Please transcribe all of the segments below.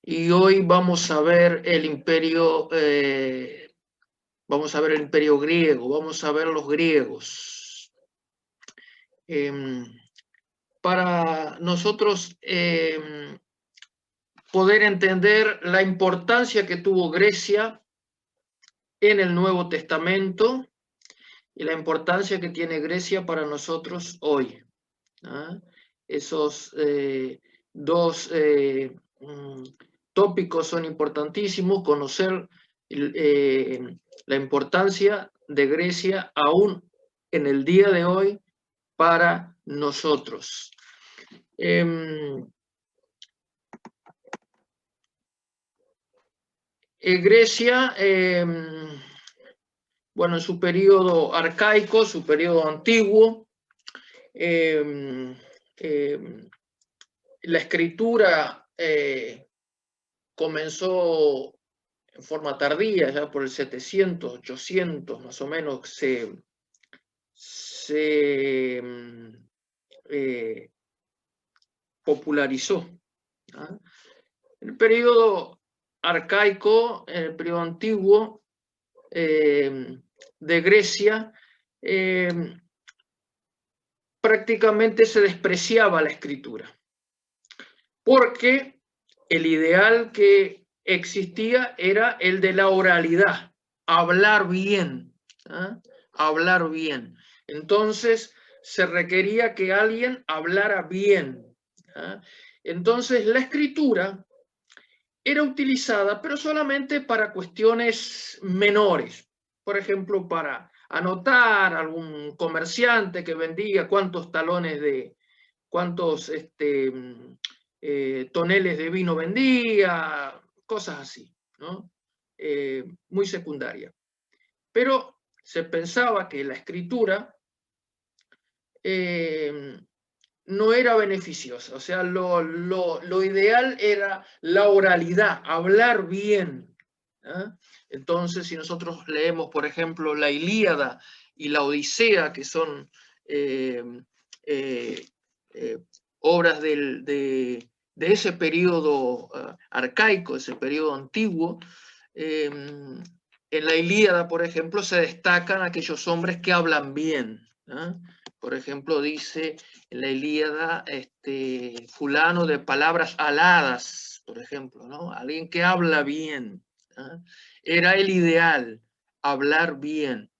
Y hoy vamos a ver el imperio, griego, vamos a ver los griegos. Para nosotros poder entender la importancia que tuvo Grecia en el Nuevo Testamento y la importancia que tiene Grecia para nosotros hoy. Esos dos tópicos son importantísimos, conocer la importancia de Grecia aún en el día de hoy para nosotros. Grecia, bueno, en su periodo arcaico, su periodo antiguo, la escritura comenzó en forma tardía, ya por el 700, 800 más o menos se popularizó. En el periodo arcaico, en el periodo antiguo de Grecia, prácticamente se despreciaba la escritura, porque el ideal que existía era el de la oralidad, hablar bien, hablar bien. Entonces se requería que alguien hablara bien. Entonces la escritura era utilizada, pero solamente para cuestiones menores. Por ejemplo, para anotar algún comerciante que vendía cuántos talones de, cuántos toneles de vino vendía, cosas así, ¿no? Muy secundaria. Pero se pensaba que la escritura no era beneficiosa, o sea, lo ideal era la oralidad, hablar bien. Entonces, si nosotros leemos, por ejemplo, la Ilíada y la Odisea, que son obras de ese periodo arcaico, ese periodo antiguo, en la Ilíada, por ejemplo, se destacan aquellos hombres que hablan bien. Por ejemplo, dice en la Ilíada, fulano de palabras aladas, por ejemplo, ¿no? Alguien que habla bien. Era el ideal, hablar bien.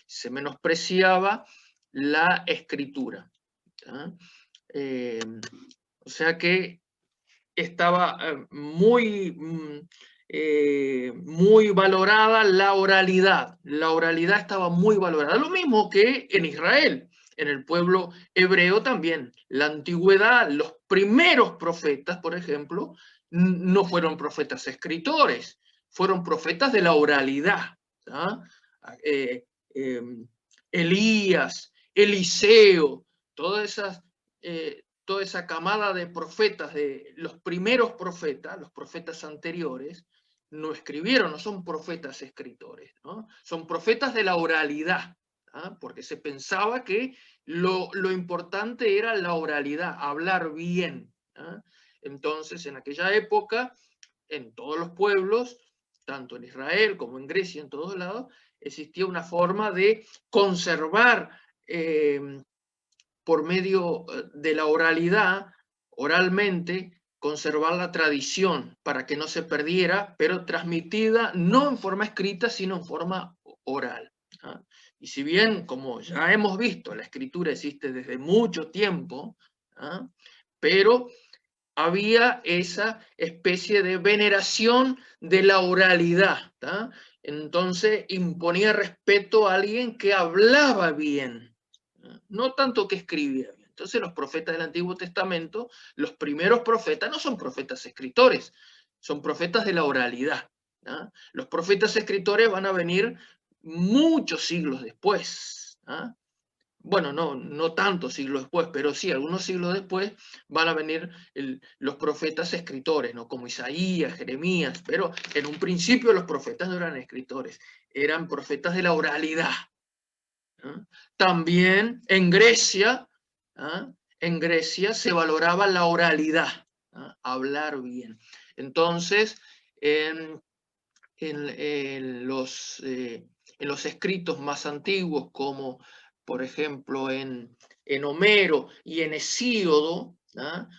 Se menospreciaba la escritura. O sea que estaba muy valorada la oralidad. La oralidad estaba muy valorada. Lo mismo que en Israel, en el pueblo hebreo también. La antigüedad, los primeros profetas, por ejemplo, no fueron profetas escritores, fueron profetas de la oralidad. Elías, Eliseo, toda esa camada de profetas, de los primeros profetas, los profetas anteriores, no escribieron, no son profetas escritores, ¿no? Son profetas de la oralidad, porque se pensaba que lo importante era la oralidad, hablar bien. Entonces, en aquella época, en todos los pueblos, tanto en Israel como en Grecia, en todos lados, existía una forma de conservar por medio de la oralidad, oralmente, conservar la tradición para que no se perdiera, pero transmitida no en forma escrita, sino en forma oral. Y si bien, como ya hemos visto, la escritura existe desde mucho tiempo, pero había esa especie de veneración de la oralidad. Entonces imponía respeto a alguien que hablaba bien, no tanto que escribía bien. Entonces los profetas del Antiguo Testamento, los primeros profetas, no son profetas escritores, son profetas de la oralidad. Los profetas escritores van a venir muchos siglos después. Bueno, no tantos siglos después, pero sí, algunos siglos después van a venir los profetas escritores, ¿no? Como Isaías, Jeremías, pero en un principio los profetas no eran escritores, eran profetas de la oralidad. También en Grecia, en Grecia se valoraba la oralidad, ¿no? Hablar bien. Entonces, en, en los escritos más antiguos, como por ejemplo en Homero y en Hesíodo, ¿no?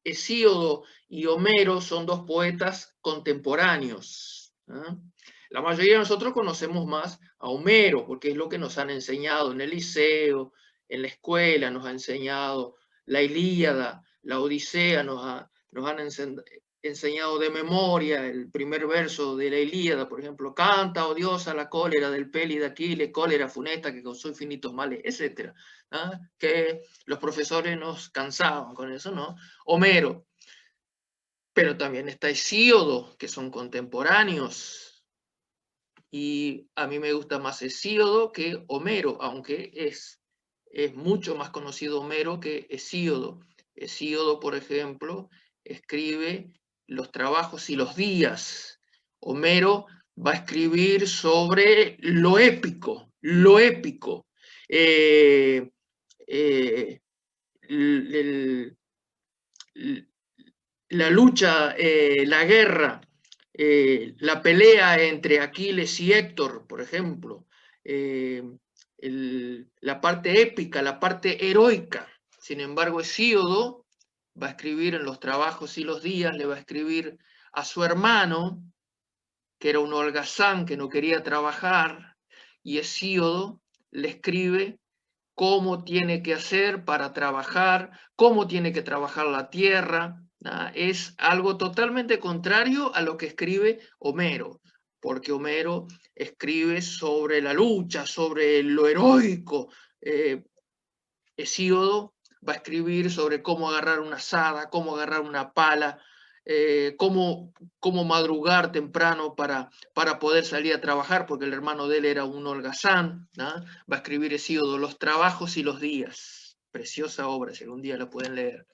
Hesíodo y Homero son dos poetas contemporáneos, ¿no? La mayoría de nosotros conocemos más a Homero, porque es lo que nos han enseñado en el liceo, en la escuela, nos ha enseñado la Ilíada, la Odisea, nos han enseñado de memoria el primer verso de la Ilíada, por ejemplo, canta, oh diosa, la cólera del Peli de Aquiles, cólera funesta que causó infinitos males, etc. ¿Ah? Que los profesores nos cansaban con eso, ¿no? Homero, pero también está Hesíodo, que son contemporáneos, y a mí me gusta más Hesíodo que Homero, aunque es mucho más conocido Homero que Hesíodo. Hesíodo, por ejemplo, escribe los trabajos y los días. Homero va a escribir sobre lo épico, lo épico. Eh, eh, el, la lucha, la guerra, la pelea entre Aquiles y Héctor, por ejemplo, la parte épica, la parte heroica. Sin embargo, Hesíodo va a escribir en los trabajos y los días, le va a escribir a su hermano, que era un holgazán que no quería trabajar, y Hesíodo le escribe cómo tiene que hacer para trabajar, cómo tiene que trabajar la tierra. Es algo totalmente contrario a lo que escribe Homero, porque Homero escribe sobre la lucha, sobre lo heroico. Hesíodo va a escribir sobre cómo agarrar una azada, cómo agarrar una pala, cómo madrugar temprano para poder salir a trabajar, porque el hermano de él era un holgazán, ¿no? Va a escribir Hesíodo los trabajos y los días. Preciosa obra, si algún día la pueden leer.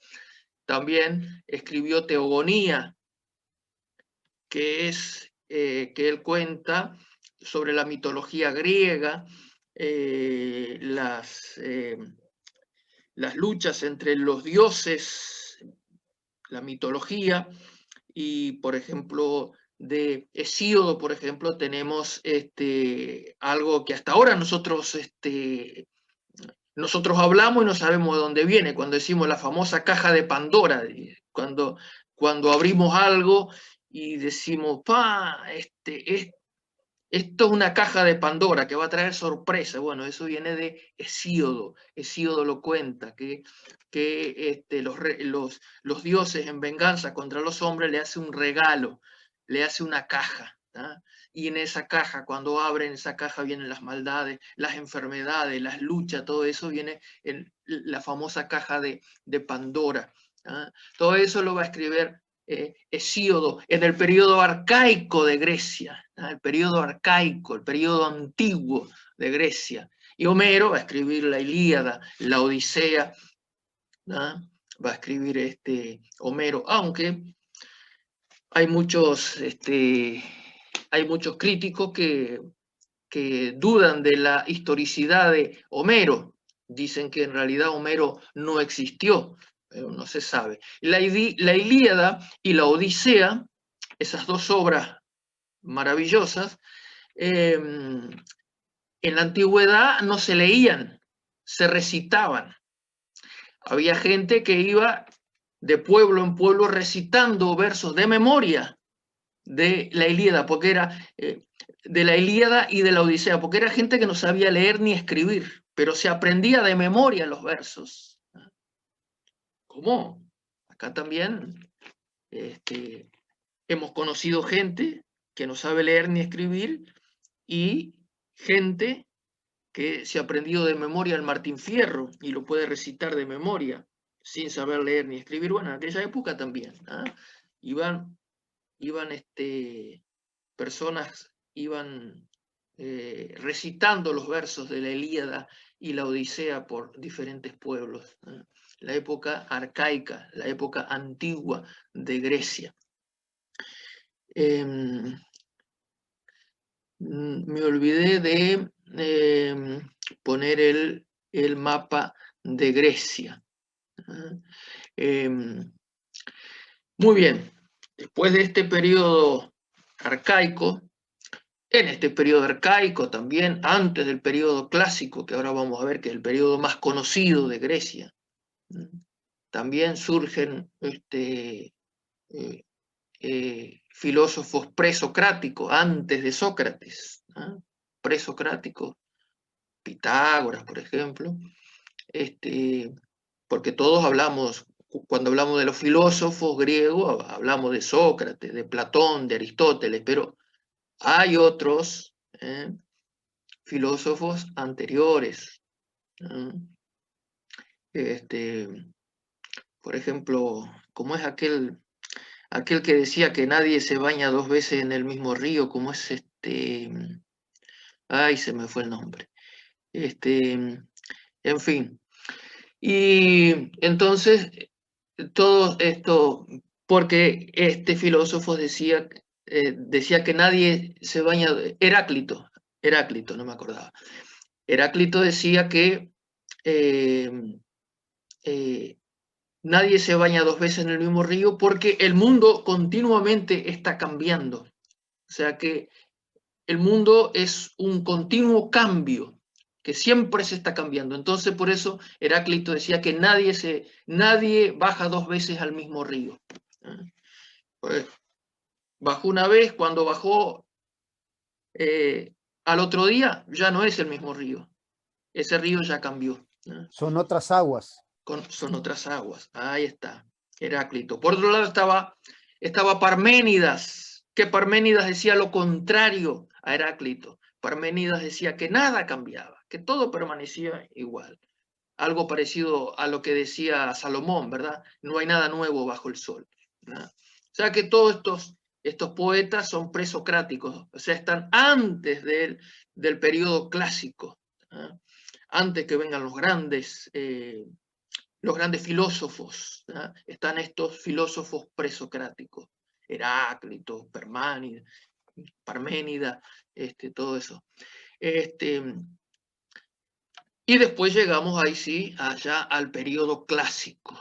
También escribió Teogonía, que que él cuenta sobre la mitología griega, las luchas entre los dioses, la mitología, y por ejemplo de Hesíodo, por ejemplo, tenemos algo que hasta ahora nosotros hablamos y no sabemos de dónde viene, cuando decimos la famosa caja de Pandora, cuando abrimos algo y decimos, esto es una caja de Pandora que va a traer sorpresa. Bueno, eso viene de Hesíodo. Hesíodo lo cuenta, que los dioses en venganza contra los hombres le hacen un regalo, le hace una caja. ¿tá? Y en esa caja, cuando abren esa caja, vienen las maldades, las enfermedades, las luchas, todo eso viene en la famosa caja de Pandora. ¿tá? Todo eso lo va a escribir Hesíodo en el periodo arcaico de Grecia, ¿no? El periodo arcaico, el periodo antiguo de Grecia. Y Homero va a escribir la Ilíada, la Odisea, ¿no? Va a escribir Homero, aunque hay hay muchos críticos que dudan de la historicidad de Homero. Dicen que en realidad Homero no existió, pero no se sabe. La Ilíada y la Odisea, esas dos obras maravillosas, en la antigüedad no se leían, se recitaban. Había gente que iba de pueblo en pueblo recitando versos de memoria de la Ilíada, porque era de la Ilíada y de la Odisea, porque era gente que no sabía leer ni escribir, pero se aprendía de memoria los versos. ¿Cómo? Acá también hemos conocido gente que no sabe leer ni escribir y gente que se ha aprendido de memoria el Martín Fierro y lo puede recitar de memoria sin saber leer ni escribir. Bueno, en aquella época también. Iban personas iban recitando los versos de la Ilíada y la Odisea por diferentes pueblos. La época arcaica, la época antigua de Grecia. Me olvidé de poner el mapa de Grecia. Muy bien, después de este periodo arcaico, en este periodo arcaico también, antes del periodo clásico, que ahora vamos a ver que es el periodo más conocido de Grecia, también surgen filósofos presocráticos antes de Sócrates, presocráticos, Pitágoras, por ejemplo, porque todos hablamos, cuando hablamos de los filósofos griegos, hablamos de Sócrates, de Platón, de Aristóteles, pero hay otros filósofos anteriores. Por ejemplo, ¿cómo es aquel que decía que nadie se baña dos veces en el mismo río? ¿Cómo es Ay, se me fue el nombre. En fin. Y entonces, todo esto, porque este filósofo decía que nadie se baña, Heráclito, no me acordaba. Heráclito decía que nadie se baña dos veces en el mismo río porque el mundo continuamente está cambiando. O sea que el mundo es un continuo cambio, que siempre se está cambiando. Entonces, por eso Heráclito decía que nadie baja dos veces al mismo río. Pues, bajó una vez, cuando bajó al otro día, ya no es el mismo río. Ese río ya cambió. Son otras aguas. Son otras aguas. Ahí está, Heráclito. Por otro lado estaba Parménidas, que Parménidas decía lo contrario a Heráclito. Parménidas decía que nada cambiaba, que todo permanecía igual. Algo parecido a lo que decía Salomón, ¿verdad? No hay nada nuevo bajo el sol. ¿Verdad? O sea que todos estos poetas son presocráticos, o sea, están antes del periodo clásico, ¿verdad? Antes que vengan los grandes filósofos, ¿verdad? Están estos filósofos presocráticos, Heráclito, Parménidas, todo eso. Y después llegamos ahí sí, allá al periodo clásico,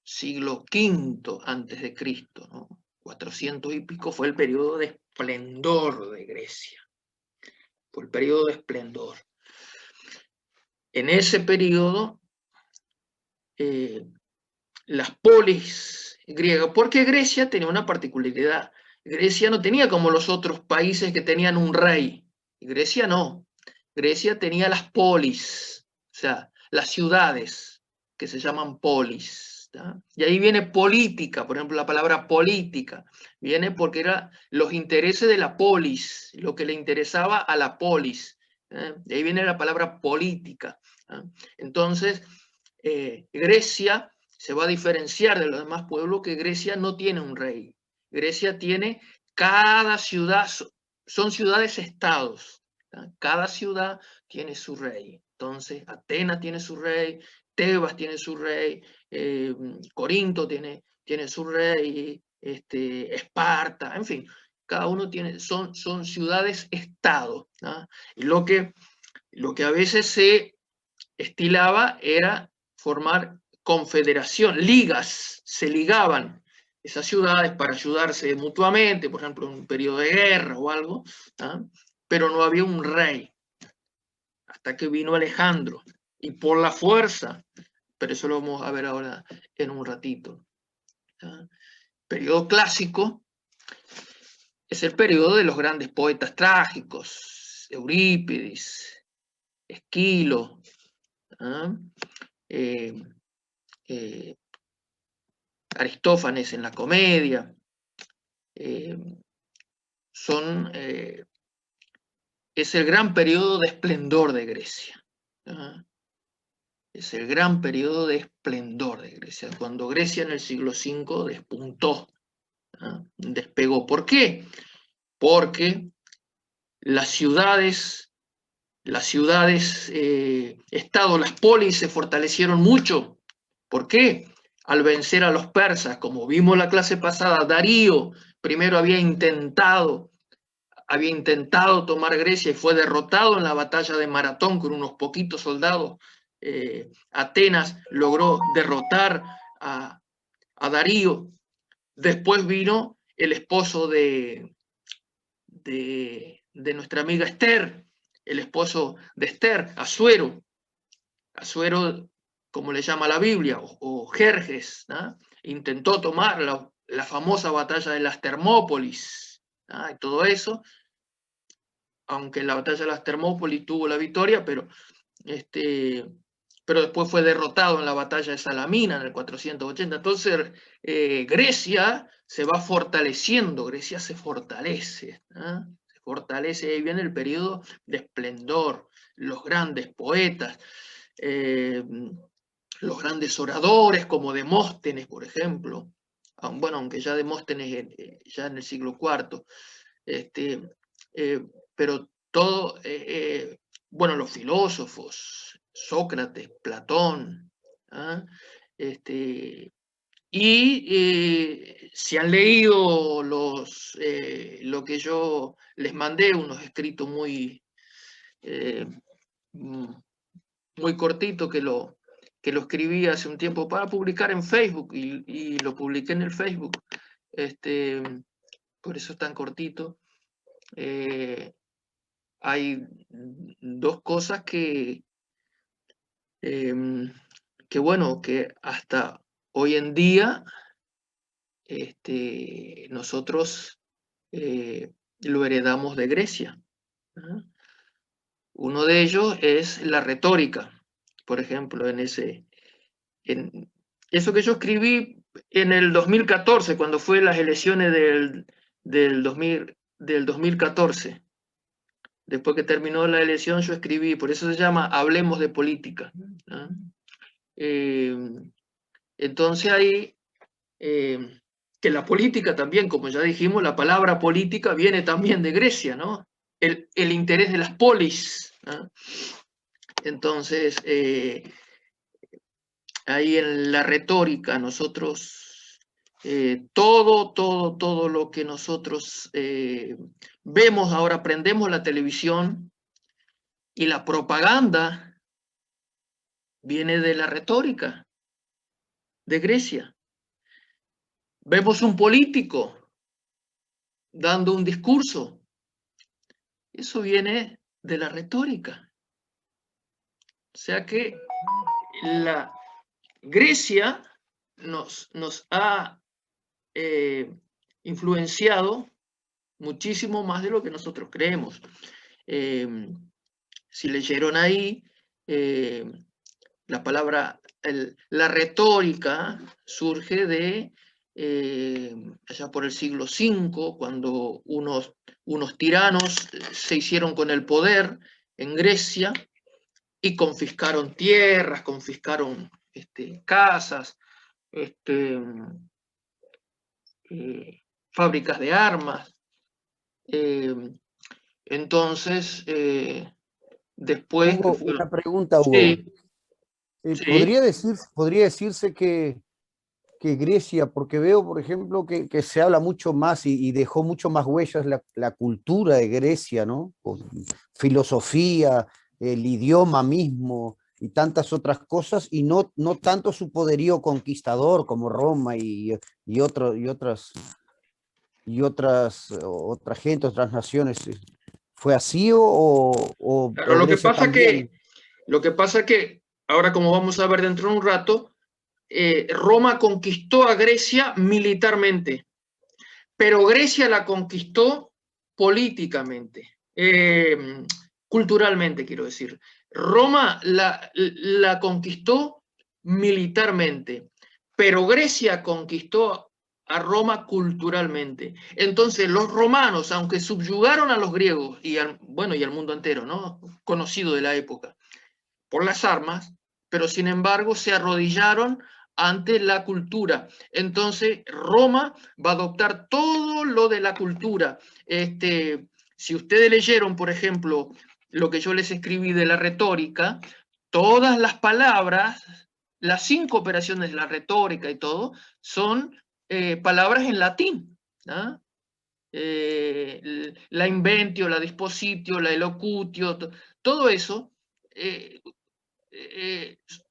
siglo V antes de Cristo, ¿no? 400 y pico fue el periodo de esplendor de Grecia. Fue el periodo de esplendor. En ese periodo, las polis griegas, porque Grecia tenía una particularidad. Grecia no tenía como los otros países que tenían un rey. Grecia no. Grecia tenía las polis, o sea, las ciudades que se llaman polis. ¿tá? Y ahí viene política, por ejemplo, la palabra política viene porque eran los intereses de la polis, lo que le interesaba a la polis. De ahí viene la palabra política. Entonces, Grecia se va a diferenciar de los demás pueblos, que Grecia no tiene un rey. Grecia tiene cada ciudad, son ciudades-estados. Cada ciudad tiene su rey. Entonces, Atenas tiene su rey, Tebas tiene su rey, Corinto tiene su rey, Esparta, en fin, cada uno tiene, son ciudades-estado. Y lo que a veces se estilaba era formar confederación, ligas, se ligaban esas ciudades para ayudarse mutuamente, por ejemplo, en un periodo de guerra o algo, pero no había un rey, hasta que vino Alejandro, y por la fuerza, pero eso lo vamos a ver ahora en un ratito. Periodo clásico es el periodo de los grandes poetas trágicos, Eurípides, Esquilo, Aristófanes en la comedia, es el gran periodo de esplendor de Grecia. Es el gran periodo de esplendor de Grecia, cuando Grecia en el siglo V despuntó, despegó. ¿Por qué? Porque las ciudades, estados, las polis se fortalecieron mucho. ¿Por qué? Al vencer a los persas, como vimos la clase pasada, Darío primero había intentado tomar Grecia y fue derrotado en la batalla de Maratón con unos poquitos soldados Atenas logró derrotar a Darío. Después vino el esposo de nuestra amiga Esther, el esposo de Esther, Asuero, como le llama la Biblia, o Jerjes, ¿no? Intentó tomar la famosa batalla de las Termópolis, ¿no? Y todo eso, aunque la batalla de las Termópolis tuvo la victoria, pero después fue derrotado en la batalla de Salamina en el 480. Entonces Grecia se va fortaleciendo, Grecia se fortalece, ¿no? Se fortalece, ahí viene el periodo de esplendor, los grandes poetas, los grandes oradores como Demóstenes, por ejemplo, bueno, aunque ya Demóstenes ya en el siglo IV, pero todo, bueno, los filósofos, Sócrates, Platón, ¿ah? Si han leído lo que yo les mandé, unos escritos muy cortitos que lo escribí hace un tiempo para publicar en Facebook y lo publiqué en el Facebook, por eso es tan cortito. Hay dos cosas que bueno, que hasta hoy en día nosotros lo heredamos de Grecia, ¿no? Uno de ellos es la retórica, por ejemplo, en eso que yo escribí en el 2014, cuando fue las elecciones del 2014. Después que terminó la elección, yo escribí, por eso se llama Hablemos de Política, ¿no? Entonces ahí, que la política también, como ya dijimos, la palabra política viene también de Grecia, ¿no? El interés de las polis, ¿no? Entonces, ahí en la retórica nosotros, todo lo que nosotros vemos ahora, prendemos la televisión y la propaganda viene de la retórica de Grecia. Vemos un político dando un discurso, eso viene de la retórica. O sea que la Grecia nos ha influenciado muchísimo más de lo que nosotros creemos. Si leyeron ahí, la palabra, la retórica surge de allá por el siglo V, cuando unos tiranos se hicieron con el poder en Grecia y confiscaron tierras, confiscaron casas, fábricas de armas. Entonces, después... Hugo, una pregunta, Hugo. Sí, sí. Podría decirse que Grecia, porque veo, por ejemplo, que se habla mucho más y dejó mucho más huellas la cultura de Grecia, ¿no? Con filosofía, el idioma mismo y tantas otras cosas, y no tanto su poderío conquistador como Roma y otra gente, otras naciones. ¿Fue así Claro, o Grecia también? lo que pasa que ahora, como vamos a ver dentro de un rato, Roma conquistó a Grecia militarmente, pero Grecia la conquistó políticamente, culturalmente, quiero decir. Roma la conquistó militarmente, pero Grecia conquistó a Roma culturalmente. Entonces los romanos, aunque subyugaron a los griegos y al mundo entero, ¿no? Conocido de la época, por las armas, pero sin embargo se arrodillaron ante la cultura. Entonces Roma va a adoptar todo lo de la cultura. Si ustedes leyeron, por ejemplo, lo que yo les escribí de la retórica, todas las palabras, las 5 operaciones de la retórica y todo, son palabras en latín, ¿no? La inventio, la dispositio, la elocutio, todo eso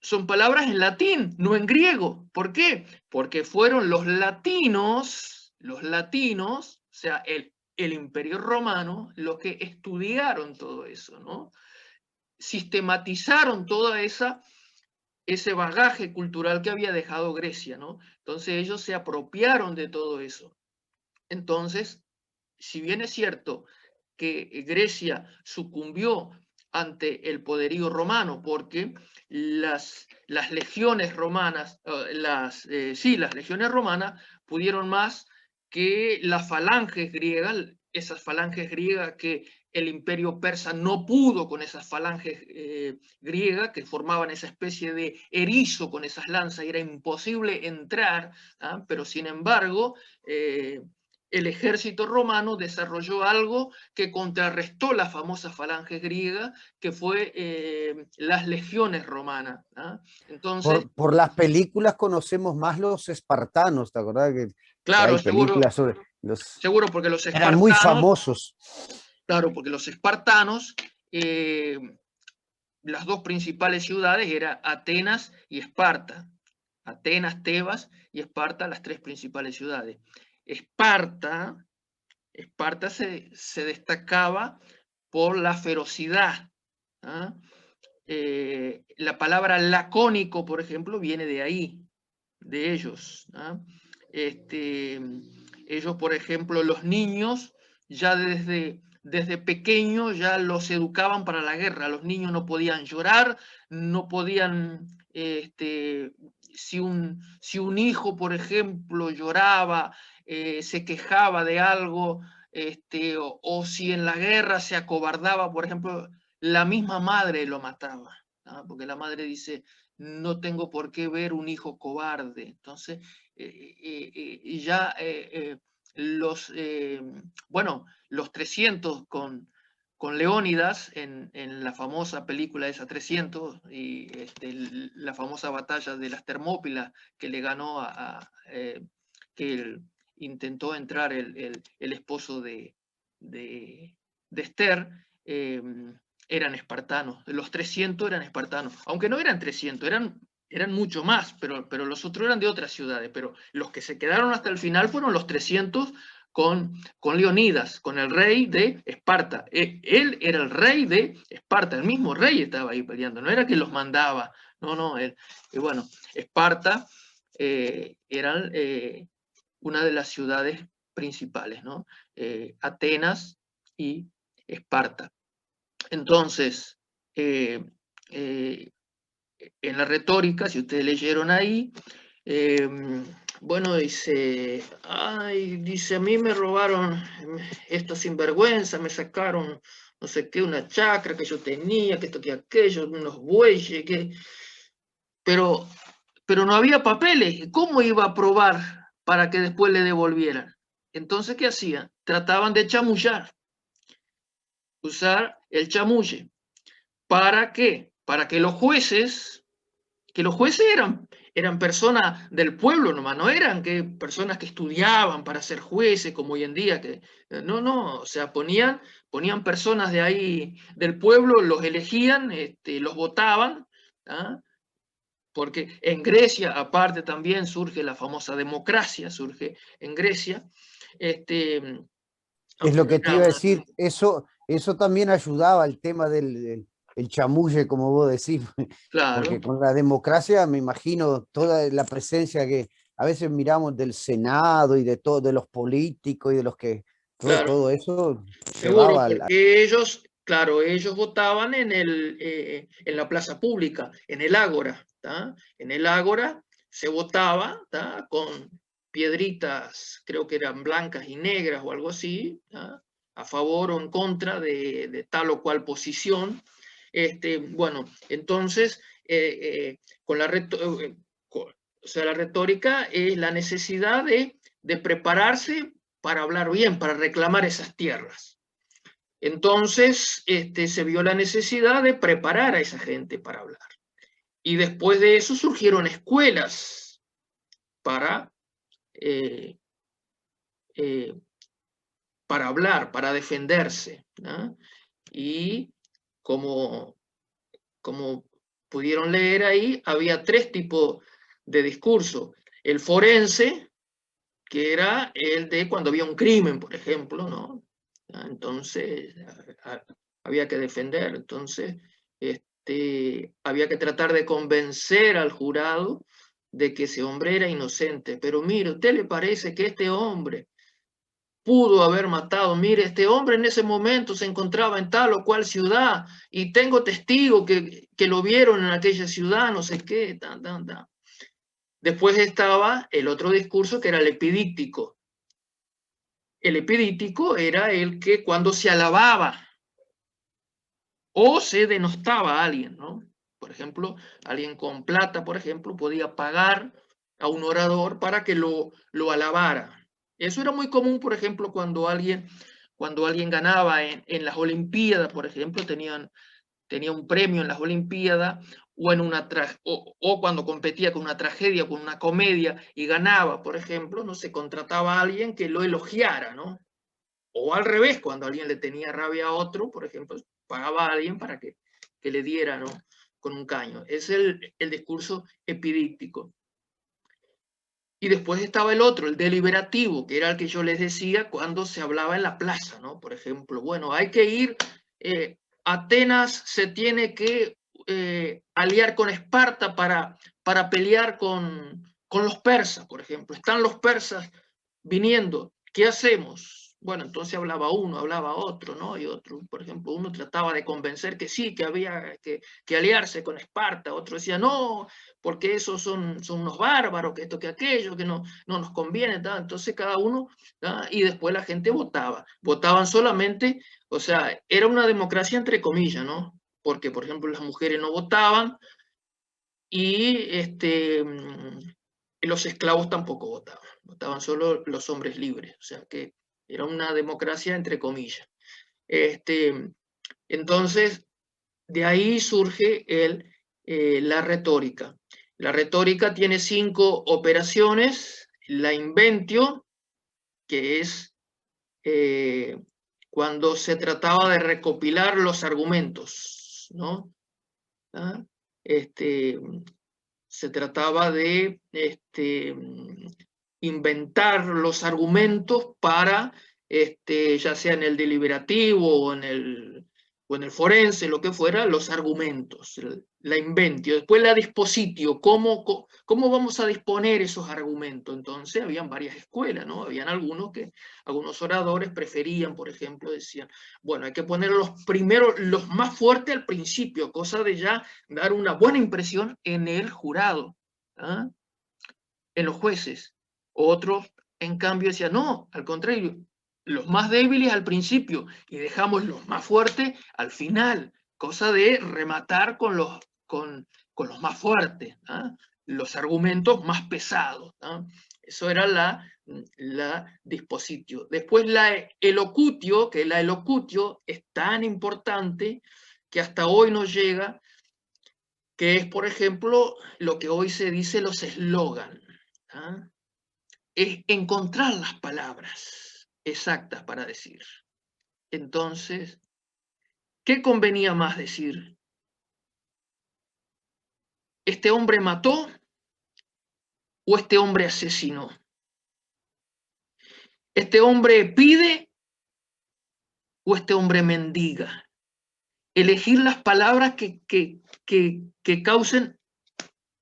son palabras en latín, no en griego. ¿Por qué? Porque fueron los latinos, o sea, el Imperio Romano, los que estudiaron todo eso, ¿no? Sistematizaron toda ese bagaje cultural que había dejado Grecia, ¿no? Entonces ellos se apropiaron de todo eso. Entonces, si bien es cierto que Grecia sucumbió ante el poderío romano, porque las legiones romanas, las legiones romanas pudieron más que las falanges griegas, esas falanges griegas que el imperio persa no pudo con esas falanges griegas que formaban esa especie de erizo con esas lanzas, y era imposible entrar, ¿ah? Pero sin embargo, el ejército romano desarrolló algo que contrarrestó la famosa falange griega, que fue las legiones romanas, ¿ah? Entonces, Por las películas conocemos más los espartanos, ¿te acordás que claro, hay seguro, películas sobre los... seguro porque los Eran muy espartanos, famosos. claro, porque los espartanos, las dos principales ciudades eran Atenas y Esparta. Atenas, Tebas y Esparta, las tres principales ciudades. Esparta se destacaba por la ferocidad. ¿Ah? La palabra lacónico, por ejemplo, viene de ahí, de ellos. ¿Ah? Ellos, por ejemplo, los niños, ya desde pequeños ya los educaban para la guerra. Los niños no podían llorar, no podían, si un hijo, por ejemplo, lloraba, se quejaba de algo, o si en la guerra se acobardaba, por ejemplo, la misma madre lo mataba, ¿no? Porque la madre dice, no tengo por qué ver un hijo cobarde. Entonces, ya los 300 con Leónidas en la famosa película esa 300 y la famosa batalla de las Termópilas que le ganó que intentó entrar el esposo de Esther, eran espartanos. Los 300 eran espartanos, aunque no eran 300, eran mucho más, pero los otros eran de otras ciudades, pero los que se quedaron hasta el final fueron los 300 con Leonidas, con el rey de Esparta. Él era el rey de Esparta, el mismo rey estaba ahí peleando, no era que los mandaba, no, él. Y bueno, Esparta era una de las ciudades principales, ¿no? Atenas y Esparta. Entonces, en la retórica, si ustedes leyeron ahí, bueno, dice, dice, a mí me robaron esta sinvergüenza, me sacaron no sé qué, una chacra que yo tenía, que esto, que aquello, unos bueyes, pero no había papeles. ¿Cómo iba a probar para que después le devolvieran? Entonces, ¿qué hacían? Trataban de chamullar, usar el chamulle. ¿Para qué? Para que los jueces eran personas del pueblo nomás, no eran personas que estudiaban para ser jueces como hoy en día, no, o sea, ponían personas de ahí, del pueblo, los elegían, los votaban, ¿ah? Porque en Grecia, aparte también surge la famosa democracia, surge en Grecia, Es aunque lo no que te era iba a una... decir, eso también ayudaba al tema del el chamulle, como vos decís, Claro, porque con la democracia me imagino toda la presencia que a veces miramos del Senado y de todo, de los políticos y de los que claro, todo eso seguro, llevaba porque ellos, claro, ellos votaban en la plaza pública, en el ágora, ¿tá? En el ágora se votaba, ¿tá? Con piedritas, creo que eran blancas y negras o algo así, ¿tá? A favor o en contra de tal o cual posición. Bueno, entonces, con o sea, la retórica es la necesidad de prepararse para hablar bien, para reclamar esas tierras. Entonces, se vio la necesidad de preparar a esa gente para hablar. Y después de eso surgieron escuelas para, eh, eh, para hablar, para defenderse, ¿no? Y como pudieron leer ahí, había 3 tipos de discurso. El forense, que era el de cuando había un crimen, por ejemplo, ¿no? Entonces, había que defender. Entonces, había que tratar de convencer al jurado de que ese hombre era inocente. Pero mire, ¿a usted le parece que este hombre pudo haber matado? Mire, este hombre en ese momento se encontraba en tal o cual ciudad y tengo testigos que lo vieron en aquella ciudad, no sé qué, tan. Después estaba el otro discurso que era el epidíptico. El epidíptico era el que cuando se alababa o se denostaba a alguien, ¿no? Por ejemplo, alguien con plata, por ejemplo, podía pagar a un orador para que lo alabara. Eso era muy común, por ejemplo, cuando alguien ganaba en las Olimpiadas, por ejemplo, tenía un premio en las Olimpiadas, o, o cuando competía con una tragedia, con una comedia, y ganaba, por ejemplo, no se contrataba a alguien que lo elogiara, ¿no? O al revés, cuando alguien le tenía rabia a otro, por ejemplo, pagaba a alguien para que le diera, ¿no? Con un caño. Es el discurso epidíptico. Y después estaba el otro, el deliberativo, que era el que yo les decía cuando se hablaba en la plaza, ¿no? Por ejemplo, bueno, hay que ir, Atenas se tiene que aliar con Esparta para pelear con los persas, por ejemplo. Están los persas viniendo, ¿qué hacemos? Bueno, entonces hablaba uno, hablaba otro, ¿no? Y otro, por ejemplo, uno trataba de convencer que sí, que había que aliarse con Esparta, otro decía, no, porque esos son unos bárbaros, que esto, que aquello, que no nos conviene, ¿tá? Entonces cada uno, ¿tá? Y después la gente votaban solamente, o sea, era una democracia entre comillas, ¿no? Porque, por ejemplo, las mujeres no votaban y los esclavos tampoco votaban solo los hombres libres, o sea que era una democracia entre comillas. Entonces, de ahí surge la retórica. La retórica tiene 5 operaciones: la inventio, que es cuando se trataba de recopilar los argumentos, ¿no? ¿Ah? Se trataba de inventar los argumentos para, ya sea en el deliberativo o en el forense, lo que fuera, los argumentos, la inventio. Después la dispositio, ¿cómo vamos a disponer esos argumentos? Entonces habían varias escuelas, ¿no? Habían algunos oradores preferían, por ejemplo, decían, bueno, hay que poner los primeros, los más fuertes al principio, cosa de ya dar una buena impresión en el jurado, ¿ah? En los jueces. Otros, en cambio, decían, no, al contrario, los más débiles al principio y dejamos los más fuertes al final, cosa de rematar con los más fuertes, ¿ah? Los argumentos más pesados, ¿ah? Eso era la dispositio. Después la elocutio, que la elocutio es tan importante que hasta hoy nos llega, que es, por ejemplo, lo que hoy se dice los eslogan, ¿ah? Es encontrar las palabras exactas para decir. Entonces, ¿qué convenía más decir? ¿Este hombre mató o este hombre asesinó? ¿Este hombre pide o este hombre mendiga? Elegir las palabras que causen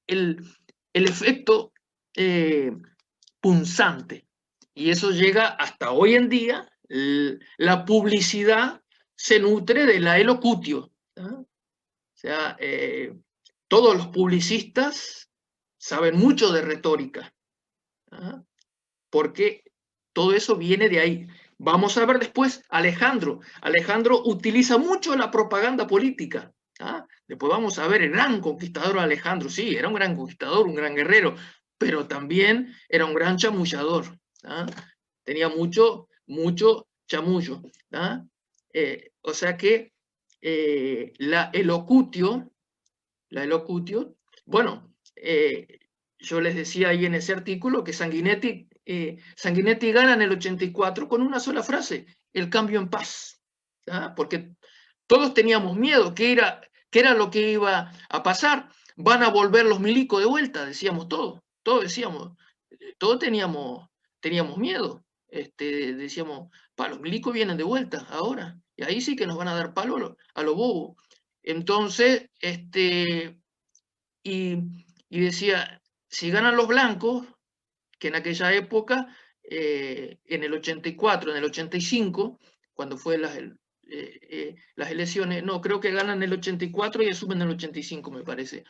el efecto punzante. Y eso llega hasta hoy en día. La publicidad se nutre de la elocutio, ¿no? O sea, todos los publicistas saben mucho de retórica, ¿no? Porque todo eso viene de ahí. Vamos a ver después Alejandro. Alejandro utiliza mucho la propaganda política, ¿ah? Después vamos a ver el gran conquistador Alejandro. Sí, era un gran conquistador, un gran guerrero, pero también era un gran chamullador, ¿ah? Tenía mucho chamullo, ¿ah? O sea que la elocutio, bueno, yo les decía ahí en ese artículo que Sanguinetti gana en el 84 con una sola frase: el cambio en paz, ¿ah? Porque todos teníamos miedo, ¿qué ¿Qué era lo que iba a pasar? Van a volver los milicos de vuelta, decíamos todos. Todos decíamos, todos teníamos miedo. Decíamos, los milicos vienen de vuelta ahora. Y ahí sí que nos van a dar palo a lo bobo. Entonces, y decía, si ganan los blancos, que en aquella época, en el 84, en el 85, cuando fue las elecciones, no, creo que ganan el 84 y asumen el 85, me parece.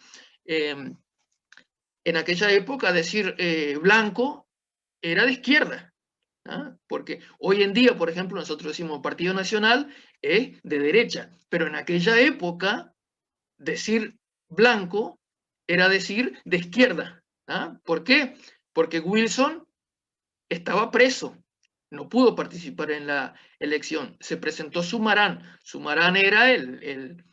En aquella época decir blanco era de izquierda, ¿ah? Porque hoy en día, por ejemplo, nosotros decimos Partido Nacional es de derecha, pero en aquella época decir blanco era decir de izquierda. ¿Ah? ¿Por qué? Porque Wilson estaba preso, no pudo participar en la elección. Se presentó Sumarán. Sumarán era el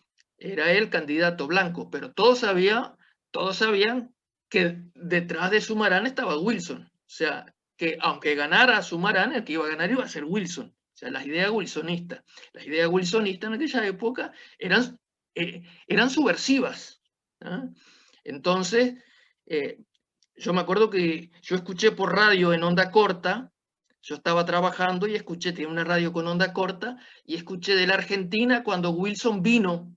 candidato blanco, pero todos sabían que detrás de Sumarán estaba Wilson. O sea, que aunque ganara Sumarán, el que iba a ganar iba a ser Wilson. O sea, las ideas wilsonistas. Las ideas wilsonistas en aquella época eran subversivas. ¿Ah? Entonces, yo me acuerdo que yo escuché por radio en onda corta, yo estaba trabajando y escuché, tenía una radio con onda corta, y escuché de la Argentina cuando Wilson vino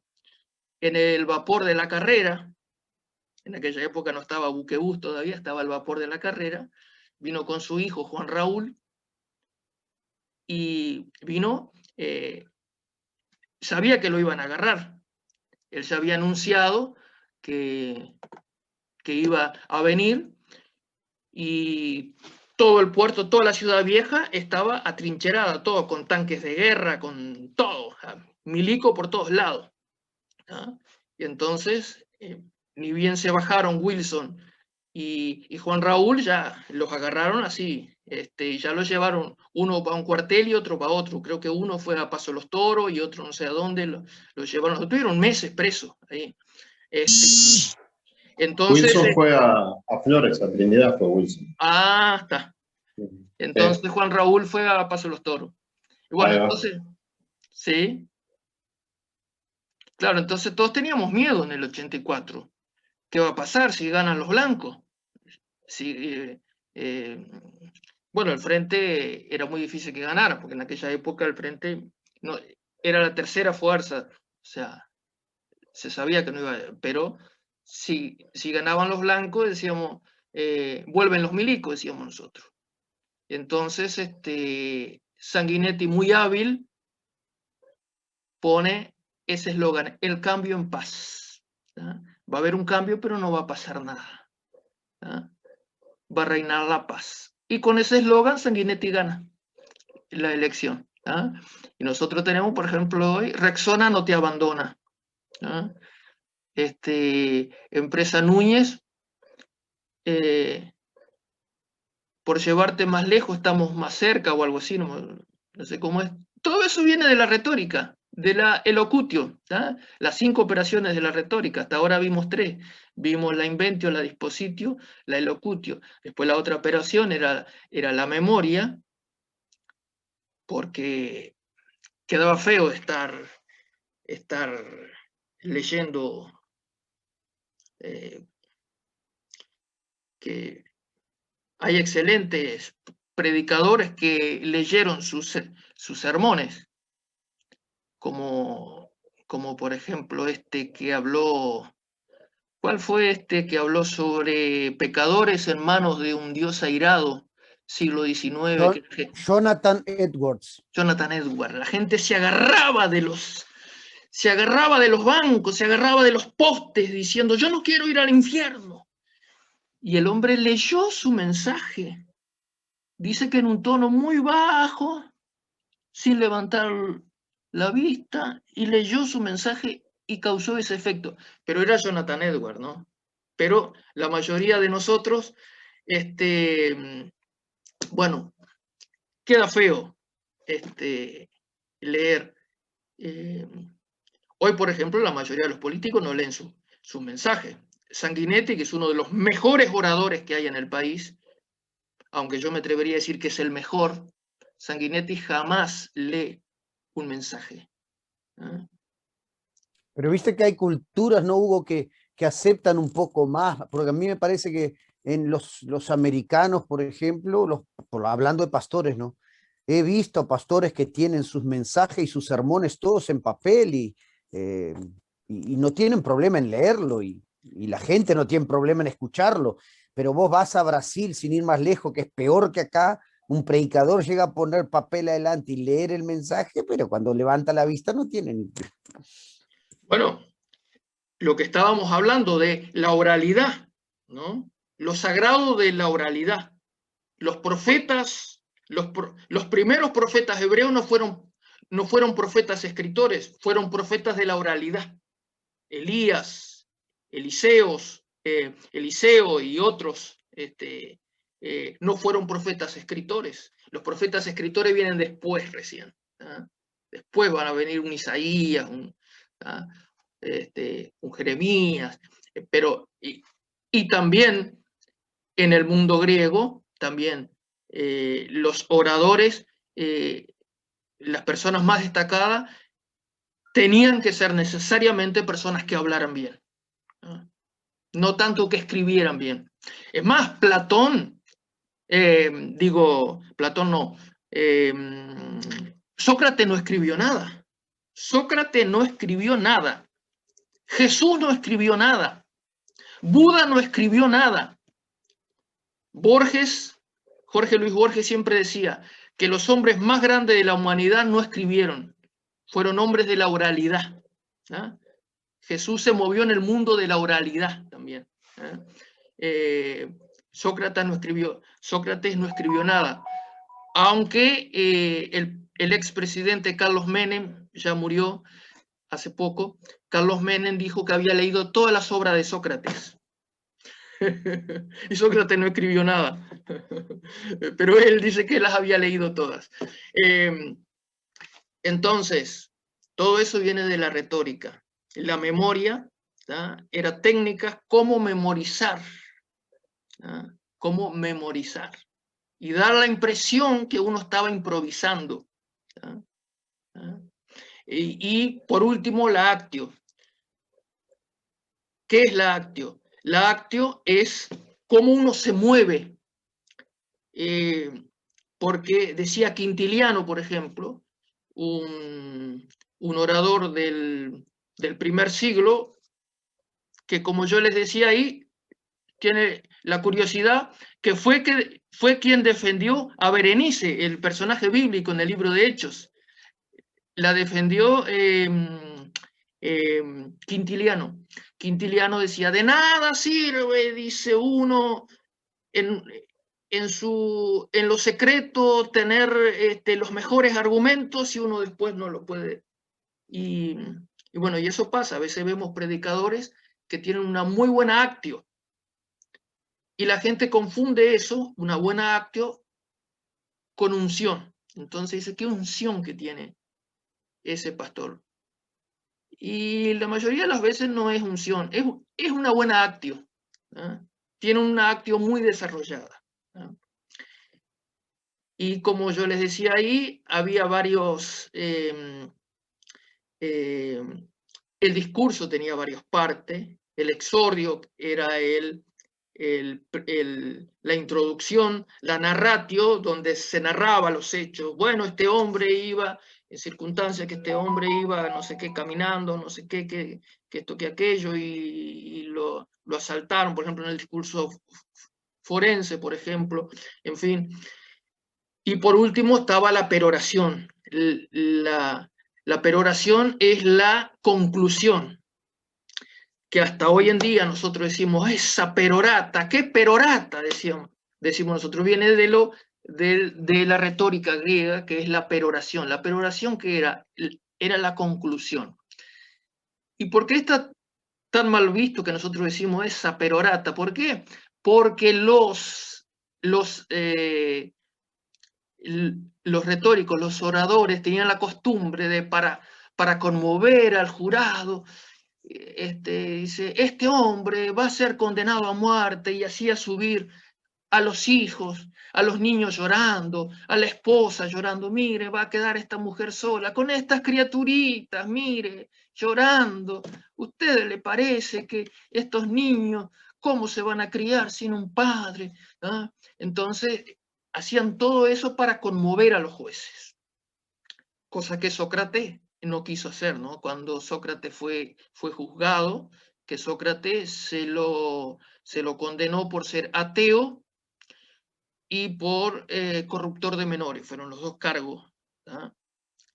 en el vapor de la Carrera. En aquella época no estaba buquebús todavía, estaba el vapor de la Carrera. Vino con su hijo Juan Raúl, y vino, sabía que lo iban a agarrar. Él se había anunciado que iba a venir, y todo el puerto, toda la ciudad vieja estaba atrincherada, todo con tanques de guerra, con todo, milico por todos lados. ¿Ah? Y entonces, ni bien se bajaron Wilson y Juan Raúl, ya los agarraron así, y ya los llevaron uno para un cuartel y otro para otro. Creo que uno fue a Paso Los Toros y otro no sé a dónde, lo llevaron. Estuvieron meses presos ahí. Entonces, Wilson fue a Flores, a Trinidad fue Wilson. Está. Entonces Juan Raúl fue a Paso Los Toros. Y bueno, entonces, sí. Claro, entonces todos teníamos miedo en el 84. ¿Qué va a pasar si ganan los blancos? Bueno, el Frente era muy difícil que ganara, porque en aquella época el Frente no, era la tercera fuerza. O sea, se sabía que no iba a... Pero si ganaban los blancos, decíamos, vuelven los milicos, decíamos nosotros. Entonces, Sanguinetti, muy hábil, pone ese eslogan, el cambio en paz. ¿Ah? Va a haber un cambio, pero no va a pasar nada. ¿Ah? Va a reinar la paz. Y con ese eslogan, Sanguinetti gana la elección. ¿Ah? Y nosotros tenemos, por ejemplo, hoy, Rexona no te abandona. ¿Ah? Empresa Núñez, por llevarte más lejos estamos más cerca o algo así, no sé cómo es. Todo eso viene de la retórica, de la elocutio, ¿tá? Las 5 operaciones de la retórica. Hasta ahora vimos 3. Vimos la inventio, la dispositio, la elocutio. Después la otra operación era la memoria, porque quedaba feo estar leyendo que hay excelentes predicadores que leyeron sus sermones, como por ejemplo que habló, ¿cuál fue que habló sobre pecadores en manos de un Dios airado, siglo XIX? Jonathan Edwards. Jonathan Edwards. La gente se agarraba de los bancos, se agarraba de los postes diciendo, yo no quiero ir al infierno. Y el hombre leyó su mensaje. Dice que en un tono muy bajo, sin levantar la vista, y leyó su mensaje y causó ese efecto. Pero era Jonathan Edwards, ¿no? Pero la mayoría de nosotros, bueno, queda feo leer. Hoy, por ejemplo, la mayoría de los políticos no leen sus mensajes. Sanguinetti, que es uno de los mejores oradores que hay en el país, aunque yo me atrevería a decir que es el mejor, Sanguinetti jamás lee un mensaje. ¿Ah? Pero viste que hay culturas, ¿no, Hugo, que aceptan un poco más? Porque a mí me parece que en los americanos, por ejemplo, hablando de pastores, ¿no? He visto pastores que tienen sus mensajes y sus sermones todos en papel eh, y no tienen problema en leerlo y la gente no tiene problema en escucharlo. Pero vos vas a Brasil, sin ir más lejos, que es peor que acá, un predicador llega a poner papel adelante y leer el mensaje, pero cuando levanta la vista no tienen. Bueno, lo que estábamos hablando de la oralidad, ¿no? Lo sagrado de la oralidad. Los profetas, los primeros profetas hebreos no fueron profetas escritores, fueron profetas de la oralidad. Elías, Eliseo y otros no fueron profetas escritores. Los profetas escritores vienen después recién. ¿Ah? Después van a venir un Isaías, ¿ah? Un Jeremías, pero y también en el mundo griego, también los oradores, las personas más destacadas, tenían que ser necesariamente personas que hablaran bien, ¿no? No tanto que escribieran bien. Es más, Platón no, Sócrates no escribió nada. Sócrates no escribió nada. Jesús no escribió nada. Buda no escribió nada. Jorge Luis Borges siempre decía que los hombres más grandes de la humanidad no escribieron, fueron hombres de la oralidad. ¿Ah? Jesús se movió en el mundo de la oralidad también. ¿Ah? Sócrates no escribió nada, aunque el expresidente Carlos Menem, ya murió hace poco, Carlos Menem dijo que había leído todas las obras de Sócrates. Y Sócrates no escribió nada, pero él dice que las había leído todas. Entonces, todo eso viene de la retórica. La memoria, ¿tá? Era técnica cómo memorizar, ¿tá? Cómo memorizar y dar la impresión que uno estaba improvisando, ¿tá? ¿tá? Y por último, la actio. ¿Qué es la actio? La actio es cómo uno se mueve, porque decía Quintiliano, por ejemplo, un orador del primer siglo, que como yo les decía ahí, tiene la curiosidad que fue quien defendió a Berenice, el personaje bíblico en el libro de Hechos. La defendió Quintiliano. Quintiliano decía, de nada sirve, dice uno, en lo secreto tener los mejores argumentos si uno después no lo puede. Y bueno, y eso pasa. A veces vemos predicadores que tienen una muy buena actio y la gente confunde eso, una buena actio, con unción. Entonces dice, ¿qué unción que tiene ese pastor? Y la mayoría de las veces no es unción, es una buena actio, ¿no? Tiene una actio muy desarrollada, ¿no? Y como yo les decía ahí, había varios, el discurso tenía varias partes, el exordio era la introducción, la narratio, donde se narraba los hechos. Bueno, este hombre iba, en circunstancias que este hombre iba, no sé qué, caminando, no sé qué, que esto, que aquello, y lo asaltaron, por ejemplo, en el discurso forense, por ejemplo, en fin. Y por último estaba la peroración. La peroración es la conclusión, que hasta hoy en día nosotros decimos, esa perorata, ¿qué perorata? Decimos nosotros, viene de la retórica griega, que es la peroración. La peroración que era la conclusión. ¿Y por qué está tan mal visto que nosotros decimos esa perorata? ¿Por qué? Porque los retóricos, los oradores, tenían la costumbre de, para conmover al jurado, dice, este hombre va a ser condenado a muerte, y hacía subir a los hijos, a los niños llorando, a la esposa llorando, mire, va a quedar esta mujer sola con estas criaturitas, mire, llorando. ¿Ustedes le parece que estos niños, cómo se van a criar sin un padre? ¿Ah? Entonces, hacían todo eso para conmover a los jueces, cosa que Sócrates no quiso hacer, ¿no? Cuando Sócrates fue juzgado, que Sócrates se lo condenó por ser ateo y por corruptor de menores, fueron los dos cargos. ¿Ah?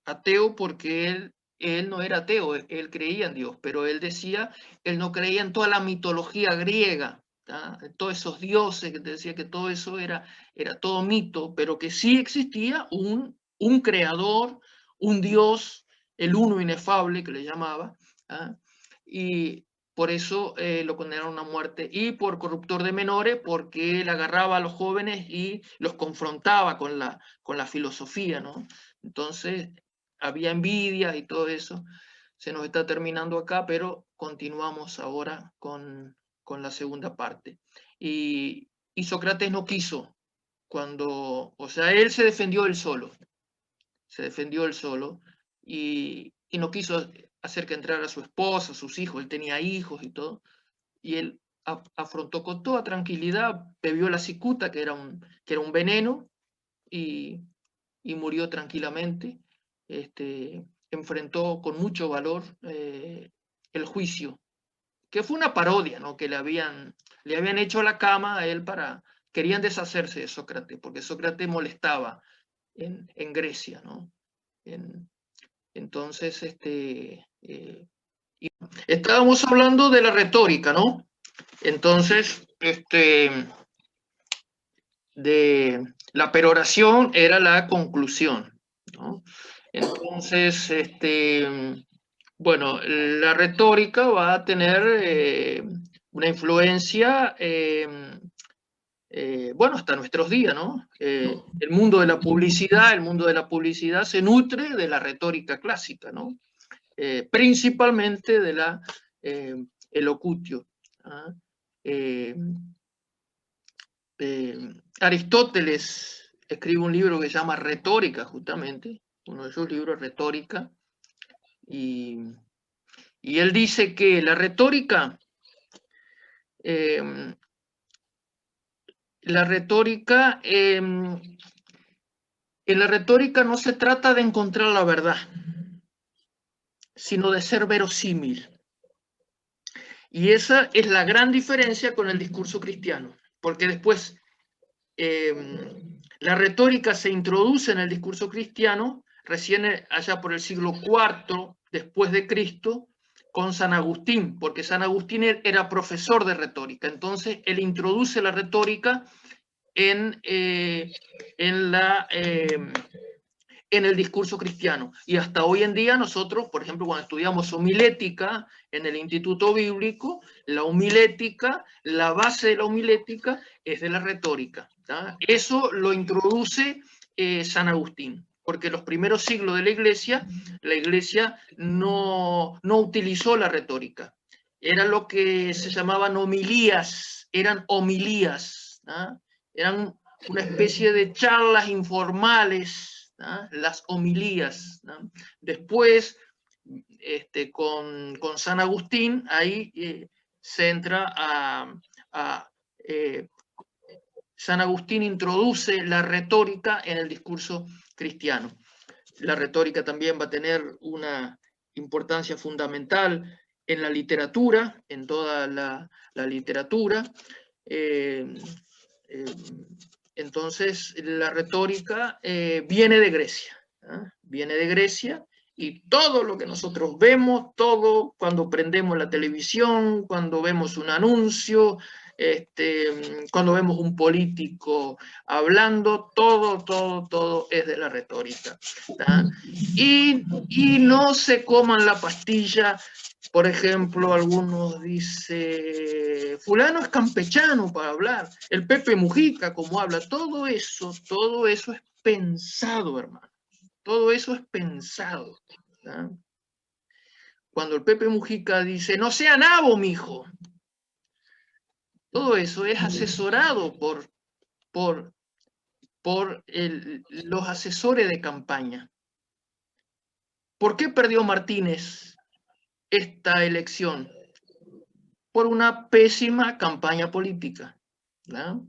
Ateo porque él no era ateo, él creía en Dios, pero él decía, él no creía en toda la mitología griega, ¿tá? Todos esos dioses, que te decía que todo eso era todo mito, pero que sí existía un creador, un Dios, el uno inefable que le llamaba, ¿tá? Y por eso lo condenaron a muerte, y por corruptor de menores, porque él agarraba a los jóvenes y los confrontaba con la filosofía, ¿no? Entonces, había envidia y todo eso. Se nos está terminando acá, pero continuamos ahora con la segunda parte. Y Sócrates no quiso, o sea, él se defendió él solo, y no quiso hacer que entrara su esposa, sus hijos, él tenía hijos y todo, y él afrontó con toda tranquilidad, bebió la cicuta, que era un veneno, y murió tranquilamente. Enfrentó con mucho valor el juicio, que fue una parodia, ¿no? Que le habían hecho a la cama a él querían deshacerse de Sócrates, porque Sócrates molestaba en Grecia, ¿no? Entonces, estábamos hablando de la retórica, ¿no? Entonces, de la peroración era la conclusión, ¿no? Entonces, bueno, la retórica va a tener una influencia, bueno, hasta nuestros días, ¿no? El mundo de la publicidad se nutre de la retórica clásica, ¿no? Principalmente de la elocutio. ¿Ah? Aristóteles escribe un libro que se llama Retórica, justamente, uno de sus libros, Retórica, y él dice que la retórica en la retórica no se trata de encontrar la verdad, sino de ser verosímil. Y esa es la gran diferencia con el discurso cristiano, porque después la retórica se introduce en el discurso cristiano recién allá por el siglo IV después de Cristo, con San Agustín, porque San Agustín era profesor de retórica. Entonces él introduce la retórica en el discurso cristiano. Y hasta hoy en día nosotros, por ejemplo, cuando estudiamos homilética en el Instituto Bíblico, la homilética, la base de la homilética es de la retórica. ¿tá? Eso lo introduce San Agustín, porque los primeros siglos de la iglesia no utilizó la retórica. Era lo que se llamaban homilías, eran homilías, ¿tá? Eran una especie de charlas informales, ¿no? Las homilías, ¿no? Después, con San Agustín, ahí se entra San Agustín introduce la retórica en el discurso cristiano. La retórica también va a tener una importancia fundamental en la literatura, en toda la literatura. Entonces, la retórica viene de Grecia, ¿eh? Viene de Grecia, y todo lo que nosotros vemos, todo cuando prendemos la televisión, cuando vemos un anuncio, cuando vemos un político hablando, todo es de la retórica. Y no se coman la pastilla. Por ejemplo, algunos dicen, fulano es campechano para hablar, el Pepe Mujica como habla, todo eso es pensado, hermano, todo eso es pensado. ¿tá? Cuando el Pepe Mujica dice, no sea nabo, mijo, todo eso es asesorado por los asesores de campaña. ¿Por qué perdió Martínez esta elección? Por una pésima campaña política, ¿no?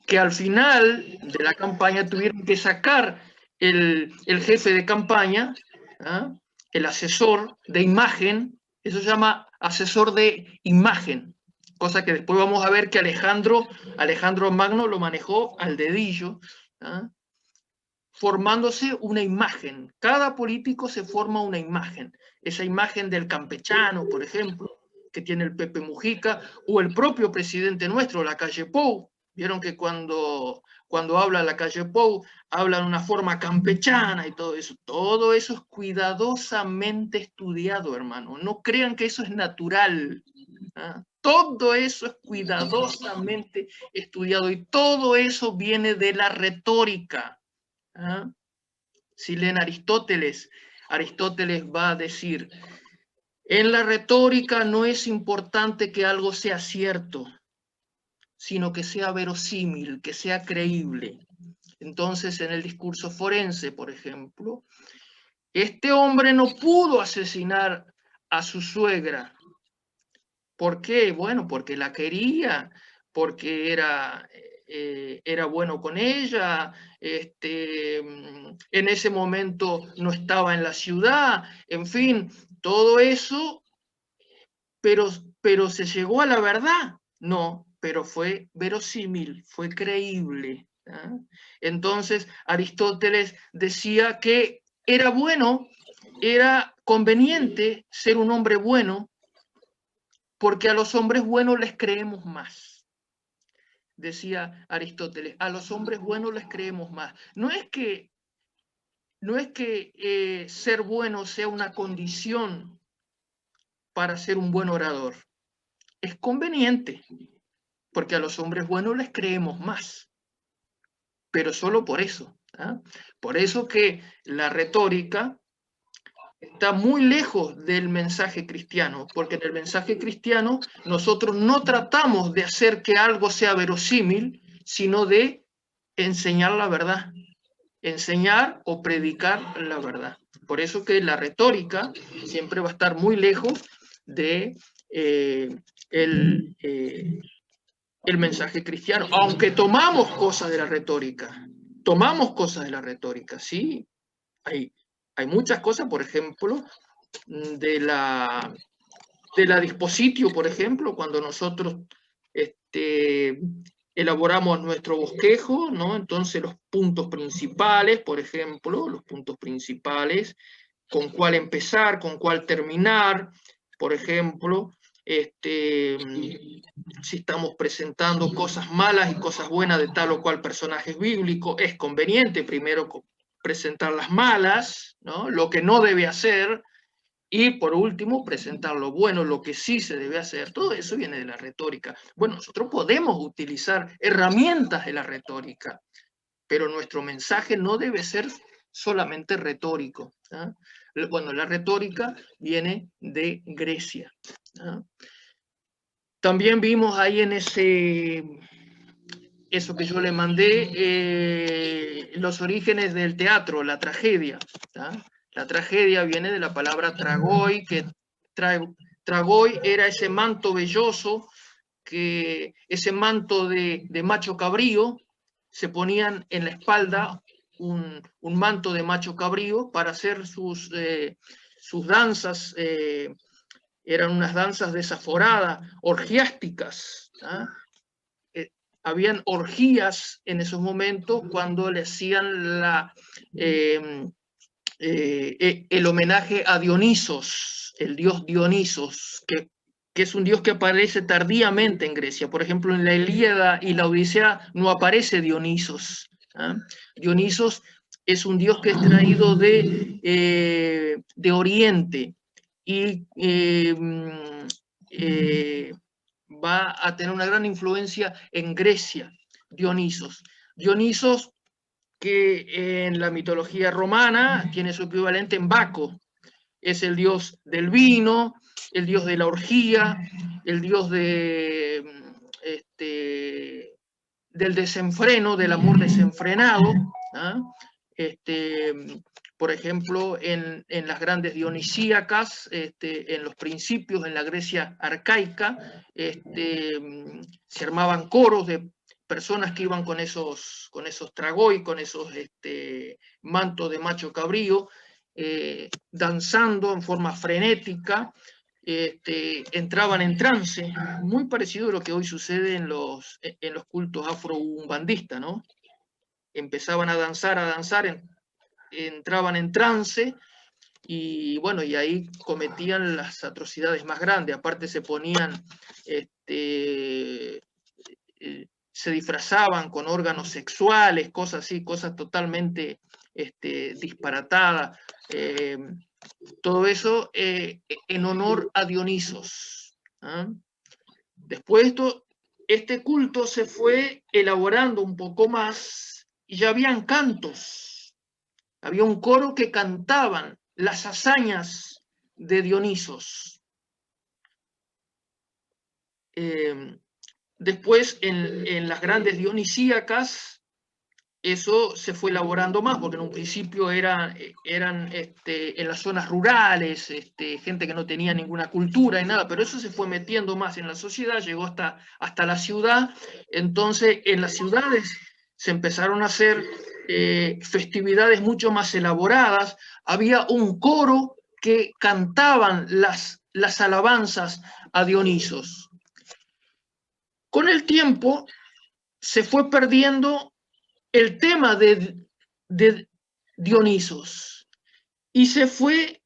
Que al final de la campaña tuvieron que sacar el jefe de campaña, ¿no? El asesor de imagen, eso se llama asesor de imagen, cosa que después vamos a ver que Alejandro Magno lo manejó al dedillo, ¿no? Formándose una imagen. Cada político se forma una imagen. Esa imagen del campechano, por ejemplo, que tiene el Pepe Mujica, o el propio presidente nuestro, Lacalle Pou. Vieron que cuando habla Lacalle Pou, habla de una forma campechana y todo eso. Todo eso es cuidadosamente estudiado, hermano. No crean que eso es natural. ¿Ah? Todo eso es cuidadosamente estudiado y todo eso viene de la retórica. ¿Ah? Si leen Aristóteles, Aristóteles va a decir, en la retórica no es importante que algo sea cierto, sino que sea verosímil, que sea creíble. Entonces, en el discurso forense, por ejemplo, este hombre no pudo asesinar a su suegra. ¿Por qué? Bueno, porque la quería, porque era bueno con ella, en ese momento no estaba en la ciudad, en fin, todo eso, pero ¿se llegó a la verdad? No, pero fue verosímil, fue creíble. ¿Ah? Entonces, Aristóteles decía que era bueno, era conveniente ser un hombre bueno, porque a los hombres buenos les creemos más. Decía Aristóteles, a los hombres buenos les creemos más. No es que ser bueno sea una condición para ser un buen orador. Es conveniente, porque a los hombres buenos les creemos más. Pero solo por eso. ¿Ah? Por eso que la retórica está muy lejos del mensaje cristiano, porque en el mensaje cristiano nosotros no tratamos de hacer que algo sea verosímil, sino de enseñar la verdad, enseñar o predicar la verdad. Por eso que la retórica siempre va a estar muy lejos de el mensaje cristiano, aunque tomamos cosas de la retórica, sí, hay muchas cosas, por ejemplo, de la dispositio, por ejemplo, cuando nosotros elaboramos nuestro bosquejo, ¿no? Entonces los puntos principales, por ejemplo, los puntos principales, con cuál empezar, con cuál terminar, por ejemplo, si estamos presentando cosas malas y cosas buenas de tal o cual personaje bíblico, es conveniente primero presentar las malas, ¿no? Lo que no debe hacer, y por último, presentar lo bueno, lo que sí se debe hacer. Todo eso viene de la retórica. Bueno, nosotros podemos utilizar herramientas de la retórica, pero nuestro mensaje no debe ser solamente retórico. ¿Ah? Bueno, la retórica viene de Grecia. ¿Ah? También vimos ahí en eso que yo le mandé, los orígenes del teatro, la tragedia. ¿Ah? La tragedia viene de la palabra tragoi, que tragoi era ese manto velloso, ese manto de macho cabrío, se ponían en la espalda un manto de macho cabrío para hacer sus danzas, eran unas danzas desaforadas, orgiásticas. ¿Ah? Habían orgías en esos momentos cuando le hacían el homenaje a Dionisos, el dios Dionisos, que es un dios que aparece tardíamente en Grecia. Por ejemplo, en la Ilíada y la Odisea no aparece Dionisos. ¿Ah? Dionisos es un dios que es traído de Oriente y va a tener una gran influencia en Grecia, Dionisos. Dionisos, que en la mitología romana tiene su equivalente en Baco. Es el dios del vino, el dios de la orgía, el dios del desenfreno, del amor desenfrenado. ¿Ah? por ejemplo, en las grandes dionisíacas, en los principios, en la Grecia arcaica, se armaban coros de personas que iban con esos tragoi, con esos mantos de macho cabrío, danzando en forma frenética, entraban en trance, muy parecido a lo que hoy sucede en los cultos afro-umbandistas, ¿no? Empezaban a danzar, entraban en trance, y bueno, y ahí cometían las atrocidades más grandes. Aparte se ponían, se disfrazaban con órganos sexuales, cosas así, cosas totalmente disparatadas. Todo eso en honor a Dionisos. ¿Ah? Después este culto se fue elaborando un poco más y ya habían cantos. Había un coro que cantaban las hazañas de Dionisos. Después, en las grandes dionisíacas, eso se fue elaborando más, porque en un principio eran en las zonas rurales, gente que no tenía ninguna cultura y nada, pero eso se fue metiendo más en la sociedad, llegó hasta la ciudad. Entonces, en las ciudades se empezaron a hacer festividades mucho más elaboradas. Había un coro que cantaban las alabanzas a Dionisos. Con el tiempo se fue perdiendo el tema de Dionisos y se fue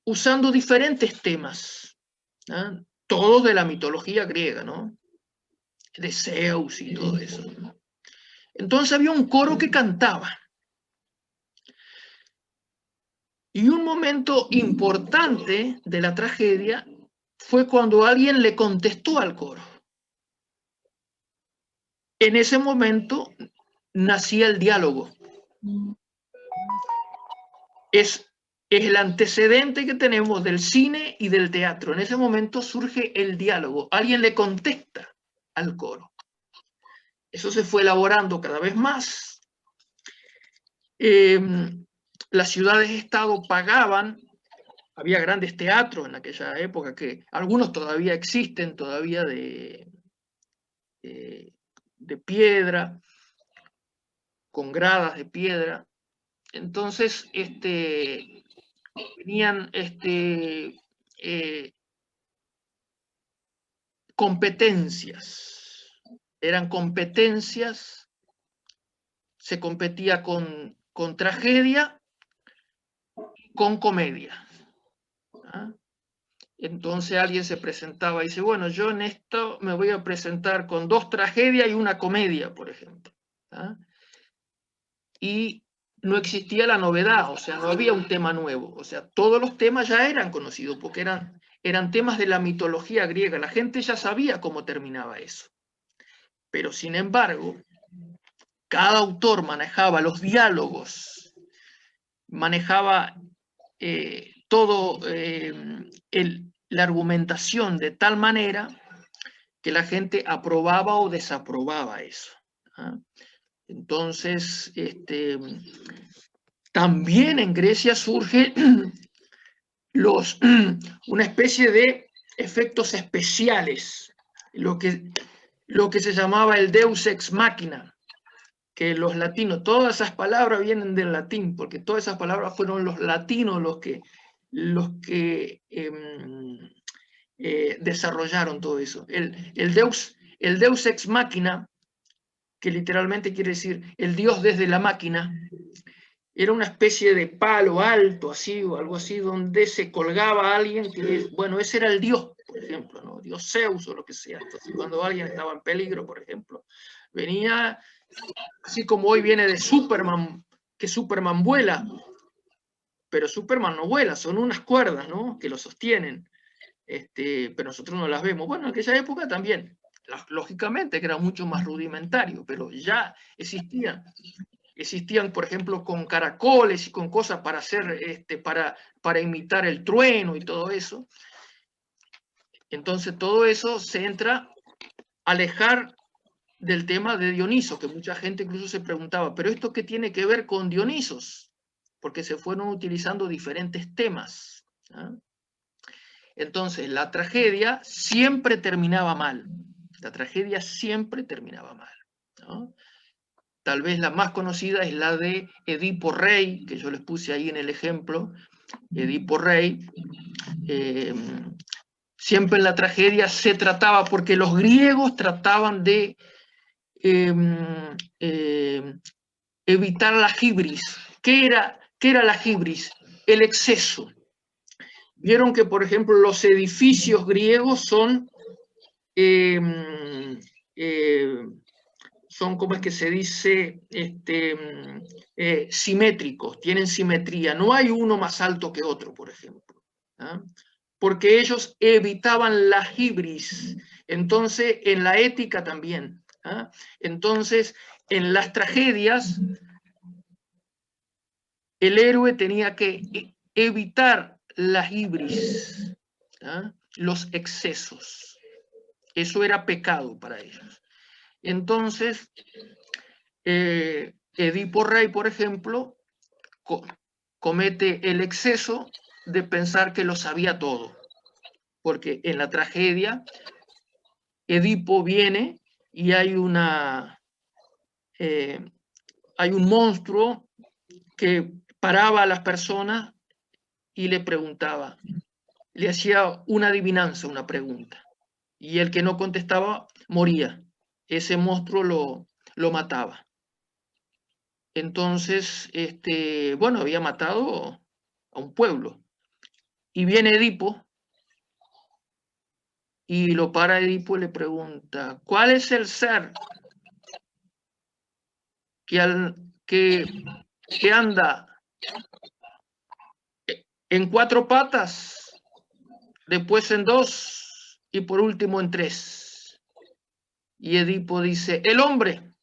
usando diferentes temas, ¿no? Todos de la mitología griega, ¿no? De Zeus y todo eso, ¿no? Entonces había un coro que cantaba. Y un momento importante de la tragedia fue cuando alguien le contestó al coro. En ese momento nacía el diálogo. Es el antecedente que tenemos del cine y del teatro. En ese momento surge el diálogo. Alguien le contesta al coro. Eso se fue elaborando cada vez más. Las ciudades-estado pagaban. Había grandes teatros en aquella época, que algunos todavía existen, todavía de piedra, con gradas de piedra. Entonces, tenían competencias. Eran competencias, se competía con tragedia, con comedia. ¿Ah? Entonces alguien se presentaba y dice, bueno, yo en esto me voy a presentar con 2 tragedias y una comedia, por ejemplo. ¿Ah? Y no existía la novedad, o sea, no había un tema nuevo. O sea, todos los temas ya eran conocidos porque eran temas de la mitología griega. La gente ya sabía cómo terminaba eso. Pero sin embargo, cada autor manejaba los diálogos, manejaba todo la argumentación de tal manera que la gente aprobaba o desaprobaba eso. ¿Ah? Entonces, también en Grecia surge una especie de efectos especiales, lo que se llamaba el Deus ex machina, que los latinos, todas esas palabras vienen del latín, porque todas esas palabras fueron los latinos los que desarrollaron todo eso. El Deus ex machina, que literalmente quiere decir el Dios desde la máquina, era una especie de palo alto, así o algo así, donde se colgaba a alguien que, bueno, ese era el Dios, por ejemplo, ¿no? Dios Zeus o lo que sea. Entonces, cuando alguien estaba en peligro, por ejemplo, venía, así como hoy viene de Superman, que Superman vuela, pero Superman no vuela, son unas cuerdas, ¿no?, que lo sostienen, pero nosotros no las vemos. Bueno, en aquella época también, lógicamente que era mucho más rudimentario, pero ya existían, por ejemplo, con caracoles y con cosas para hacer, para imitar el trueno y todo eso. Entonces todo eso se entra a alejar del tema de Dioniso, que mucha gente incluso se preguntaba, ¿pero esto qué tiene que ver con Dionisos? porque se fueron utilizando diferentes temas. Entonces, la tragedia siempre terminaba mal. La tragedia siempre terminaba mal, ¿no? Tal vez la más conocida es la de Edipo Rey, que yo les puse ahí en el ejemplo. Edipo Rey. Siempre en la tragedia se trataba, porque los griegos trataban de evitar la hibris. ¿Qué era la hibris? El exceso. Vieron que, por ejemplo, los edificios griegos son, ¿cómo es que se dice? Simétricos, tienen simetría. No hay uno más alto que otro, por ejemplo. Porque ellos evitaban la hibris. Entonces, en la ética también. Entonces, en las tragedias, el héroe tenía que evitar la hibris, los excesos. Eso era pecado para ellos. Entonces, Edipo Rey, por ejemplo, comete el exceso de pensar que lo sabía todo. Porque en la tragedia, Edipo viene y hay un monstruo que paraba a las personas y le preguntaba, le hacía una adivinanza, una pregunta, y el que no contestaba moría. Ese monstruo lo mataba. Entonces, bueno, había matado a un pueblo. Y viene Edipo y lo para Edipo y le pregunta, ¿cuál es el ser que anda en 4 patas, después en 2 y por último en 3? Y Edipo dice, el hombre,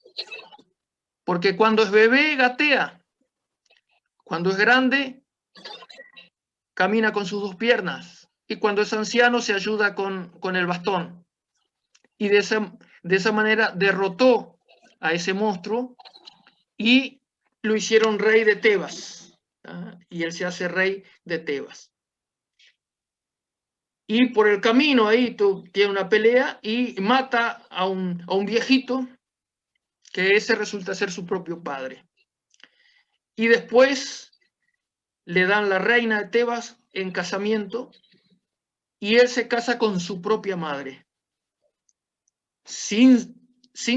porque cuando es bebé gatea, cuando es grande camina con sus 2 piernas y cuando es anciano se ayuda con el bastón. Y de esa manera derrotó a ese monstruo y lo hicieron rey de Tebas. Y él se hace rey de Tebas. Y por el camino ahí tiene una pelea y mata a un viejito, que ese resulta ser su propio padre. Y después le dan la reina de Tebas en casamiento y él se casa con su propia madre. Sin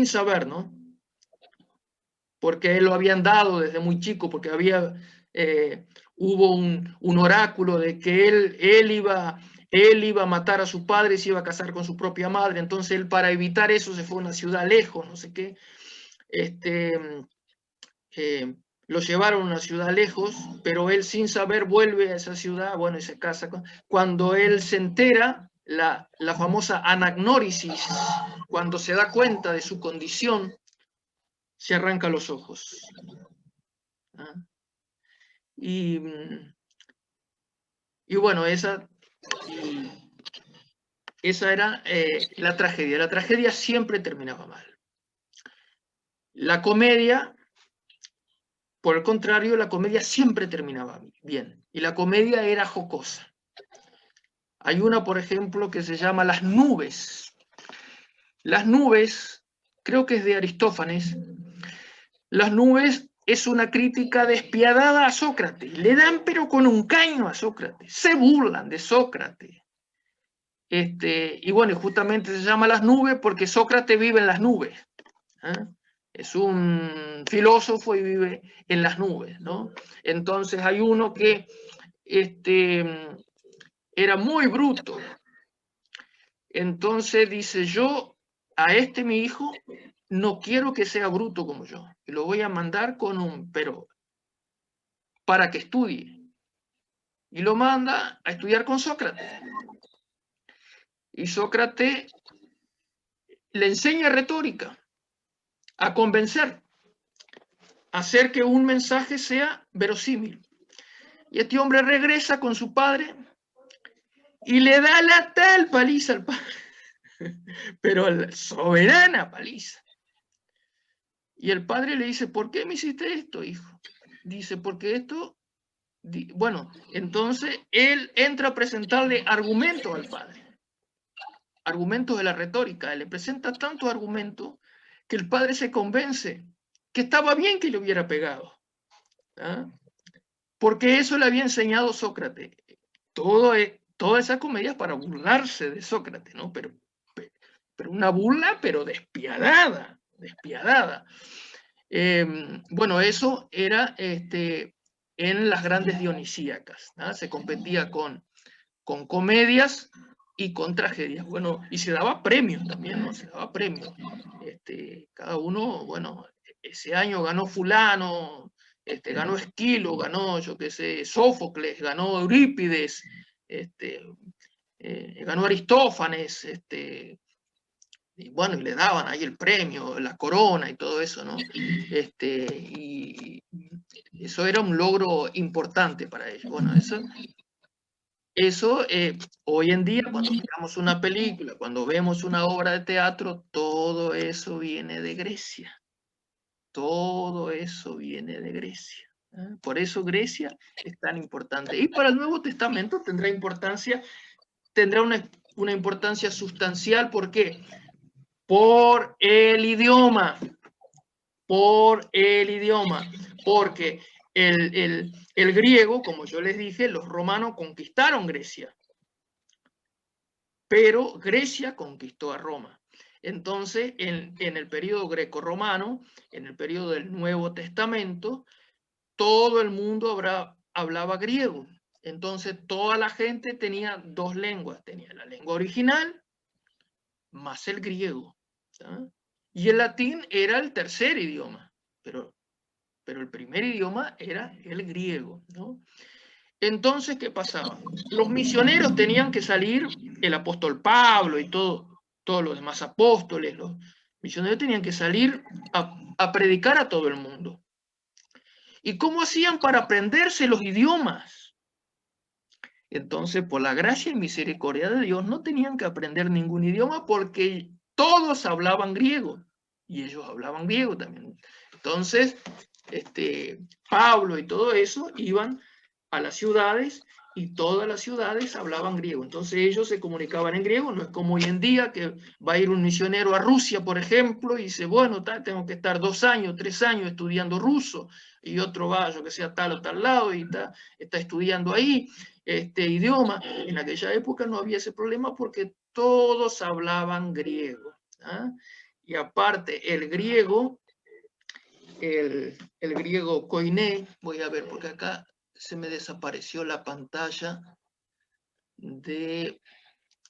saber, ¿no? Porque él lo habían dado desde muy chico, porque hubo un oráculo de que él iba a matar a su padre y se iba a casar con su propia madre. Entonces él, para evitar eso, se fue a una ciudad lejos, no sé qué. Lo llevaron a una ciudad lejos, pero él sin saber vuelve a esa ciudad, bueno, y se casa. Cuando él se entera, la famosa anagnórisis, cuando se da cuenta de su condición, se arranca los ojos. Y bueno, esa era la tragedia. La tragedia siempre terminaba mal. La comedia, por el contrario, la comedia siempre terminaba bien. Y la comedia era jocosa. Hay una, por ejemplo, que se llama Las nubes. Las nubes, creo que es de Aristófanes. Las nubes es una crítica despiadada a Sócrates. Le dan pero con un caño a Sócrates. Se burlan de Sócrates. Y bueno, justamente se llama Las nubes porque Sócrates vive en las nubes. Es un filósofo y vive en las nubes, ¿no? Entonces hay uno que era muy bruto. Entonces dice, yo a mi hijo no quiero que sea bruto como yo. Y lo voy a mandar pero para que estudie. Y lo manda a estudiar con Sócrates. Y Sócrates le enseña retórica, a convencer, a hacer que un mensaje sea verosímil. Y este hombre regresa con su padre y le da la tal paliza al padre, pero la soberana paliza. Y el padre le dice, ¿por qué me hiciste esto, hijo? Dice, porque esto Bueno, entonces él entra a presentarle argumentos al padre, argumentos de la retórica. Él le presenta tantos argumentos que el padre se convence que estaba bien que le hubiera pegado, ¿ah? Porque eso le había enseñado Sócrates. Toda esa comedia es para burlarse de Sócrates, ¿no? Pero una burla, pero despiadada, despiadada. Bueno, eso era en las grandes dionisíacas, ¿no? Se competía con comedias y con tragedias. Bueno, y se daba premios también, ¿no? Se daba premios. Cada uno, bueno, ese año ganó fulano, ganó Esquilo, ganó, yo qué sé, Sófocles, ganó Eurípides, ganó Aristófanes, y bueno, y le daban ahí el premio, la corona y todo eso, ¿no? Y eso era un logro importante para ellos. Bueno, eso hoy en día, cuando miramos una película, cuando vemos una obra de teatro, todo eso viene de Grecia. Todo eso viene de Grecia. Por eso Grecia es tan importante. Y para el Nuevo Testamento tendrá una importancia sustancial. ¿Por qué? Por el idioma. Por el idioma. Porque el griego, como yo les dije, los romanos conquistaron Grecia. Pero Grecia conquistó a Roma. Entonces, en el periodo greco-romano, en el periodo del Nuevo Testamento, todo el mundo hablaba griego. Entonces, toda la gente tenía dos lenguas. Tenía la lengua original más el griego, ¿sí? Y el latín era el tercer idioma, pero el primer idioma era el griego, ¿no? Entonces, ¿qué pasaba? Los misioneros tenían que salir, el apóstol Pablo y todos los demás apóstoles, los misioneros tenían que salir a predicar a todo el mundo. ¿Y cómo hacían para aprenderse los idiomas? Entonces, por la gracia y misericordia de Dios, no tenían que aprender ningún idioma porque todos hablaban griego y ellos hablaban griego también. Entonces, Pablo y todo eso iban a las ciudades y todas las ciudades hablaban griego. Entonces ellos se comunicaban en griego. No es como hoy en día que va a ir un misionero a Rusia, por ejemplo, y dice, bueno, tengo que estar 2 años, 3 años estudiando ruso, y otro va, yo que sea, tal o tal lado, y está estudiando ahí este idioma. En aquella época no había ese problema porque todos hablaban griego, ¿ah? Y aparte, el griego koiné, voy a ver, porque acá se me desapareció la pantalla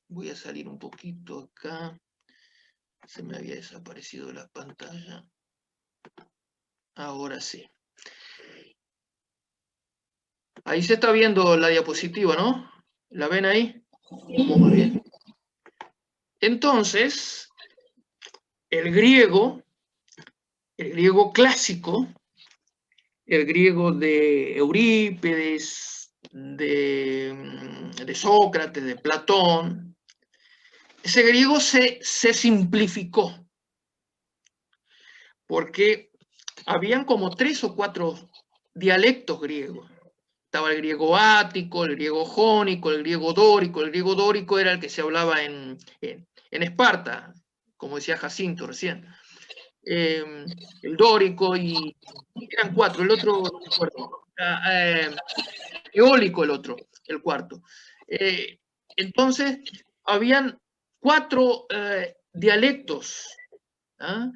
voy a salir un poquito acá, se me había desaparecido la pantalla, ahora sí. Ahí se está viendo la diapositiva, ¿no? ¿La ven ahí? Muy bien. Entonces, el griego clásico, el griego de Eurípides, de Sócrates, de Platón, ese griego se simplificó, porque habían como 3 o 4 dialectos griegos. Estaba el griego ático, el griego jónico, el griego dórico. El griego dórico era el que se hablaba en Esparta, como decía Jacinto recién. El dórico, y eran 4, el otro no me acuerdo. Eólico el cuarto. Entonces, habían 4 dialectos, ¿ah?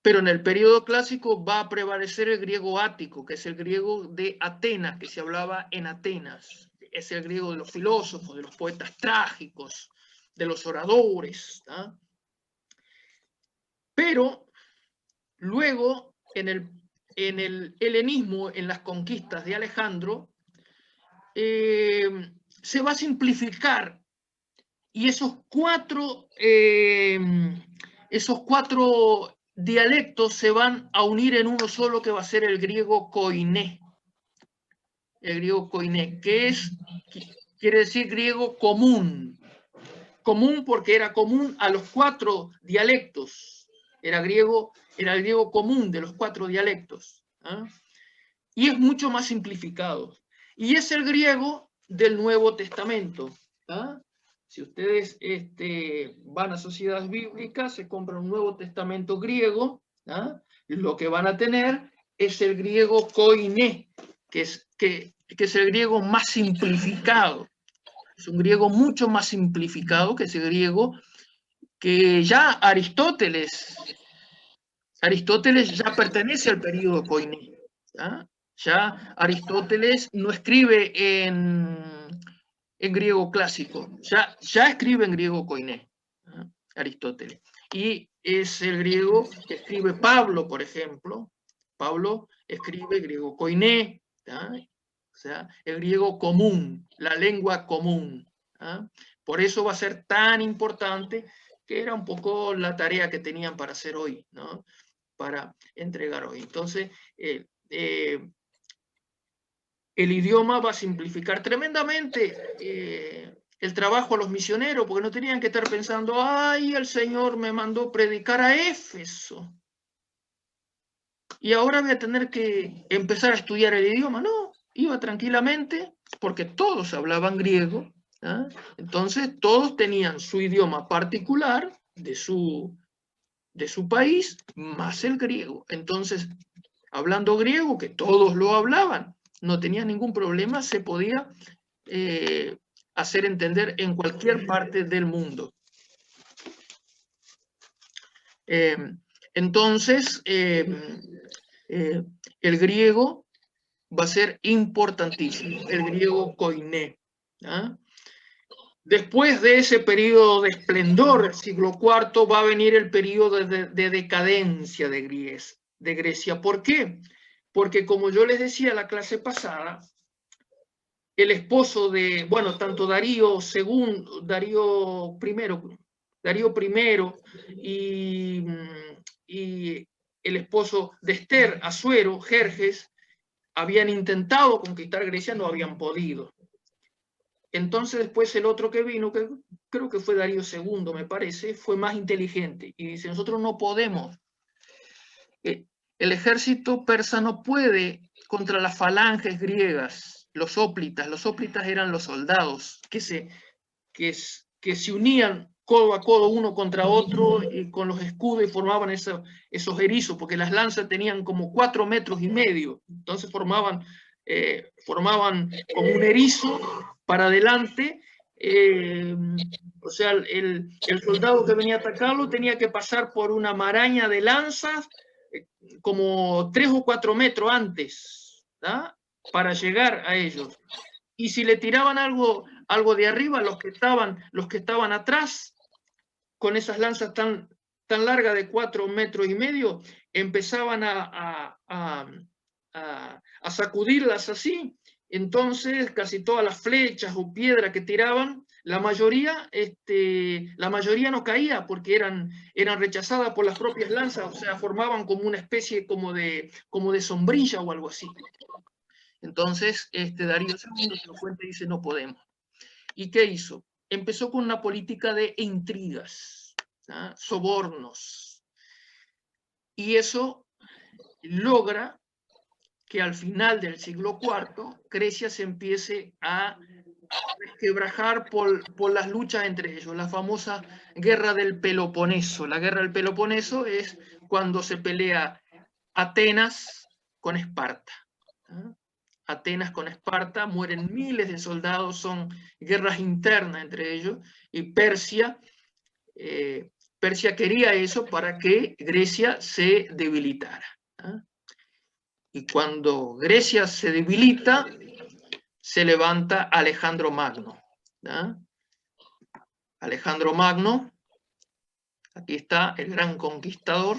Pero en el periodo clásico va a prevalecer el griego ático, que es el griego de Atenas, que se hablaba en Atenas. Es el griego de los filósofos, de los poetas trágicos, de los oradores, ¿ah? Pero luego, en el helenismo, en las conquistas de Alejandro, se va a simplificar, y esos 4 dialectos se van a unir en uno solo, que va a ser el griego koiné. El griego koiné, quiere decir griego común. Común porque era común a los 4 dialectos. Era el griego común de los 4 dialectos, ¿ah? Y es mucho más simplificado. Y es el griego del Nuevo Testamento. ¿Ah? Si ustedes van a sociedades bíblicas, se compran un Nuevo Testamento griego, ¿ah? Lo que van a tener es el griego koiné, que es el griego más simplificado. Es un griego mucho más simplificado que ese griego que ya Aristóteles ya pertenece al periodo koiné. ¿Ah? Ya Aristóteles no escribe en griego clásico, ya escribe en griego koiné, ¿ah? Aristóteles. Y es el griego que escribe Pablo, por ejemplo. Pablo escribe griego koiné, ¿ah? O sea, el griego común, la lengua común. ¿Ah? Por eso va a ser tan importante, que era un poco la tarea que tenían para hacer hoy, ¿no? Para entregar hoy. Entonces, el idioma va a simplificar tremendamente el trabajo a los misioneros, porque no tenían que estar pensando, ay, el Señor me mandó predicar a Éfeso, y ahora voy a tener que empezar a estudiar el idioma. No, iba tranquilamente, porque todos hablaban griego, ¿ah? Entonces todos tenían su idioma particular de su país, más el griego. Entonces, hablando griego, que todos lo hablaban, no tenía ningún problema, se podía hacer entender en cualquier parte del mundo. Entonces, el griego va a ser importantísimo, el griego koiné. ¿Ah? Después de ese periodo de esplendor del siglo IV va a venir el periodo de decadencia de Grecia. ¿Por qué? Porque, como yo les decía en la clase pasada, el esposo de, bueno, tanto Darío I y el esposo de Esther, Asuero, Jerjes, habían intentado conquistar Grecia, no habían podido. Entonces después el otro que vino, que creo que fue Darío II, me parece, fue más inteligente y dice, nosotros no podemos. El ejército persa no puede contra las falanges griegas, los óplitas eran los soldados que se unían codo a codo uno contra otro con los escudos y formaban esos erizos, porque las lanzas tenían como 4,5 metros, entonces formaban como un erizo para adelante. O sea, el soldado que venía a atacarlo tenía que pasar por una maraña de lanzas como 3 o 4 metros antes, ¿tá? Para llegar a ellos. Y si le tiraban algo de arriba, los que estaban atrás, con esas lanzas tan largas de 4,5 metros, empezaban a sacudirlas así. Entonces casi todas las flechas o piedras que tiraban, la mayoría no caía porque eran rechazadas por las propias lanzas, o sea, formaban como una especie como de sombrilla o algo así. Entonces, Darío II se lo cuenta y dice, no podemos. ¿Y qué hizo? Empezó con una política de intrigas, ¿sí? Sobornos. Y eso logra que al final del siglo IV, Grecia se empiece a resquebrajar por las luchas entre ellos, la famosa guerra del Peloponeso. La guerra del Peloponeso es cuando se pelea Atenas con Esparta. ¿Sí? Atenas con Esparta, mueren miles de soldados, son guerras internas entre ellos, y Persia quería eso para que Grecia se debilitara. ¿Ah? Y cuando Grecia se debilita, se levanta Alejandro Magno. ¿Ah? Alejandro Magno, aquí está el gran conquistador,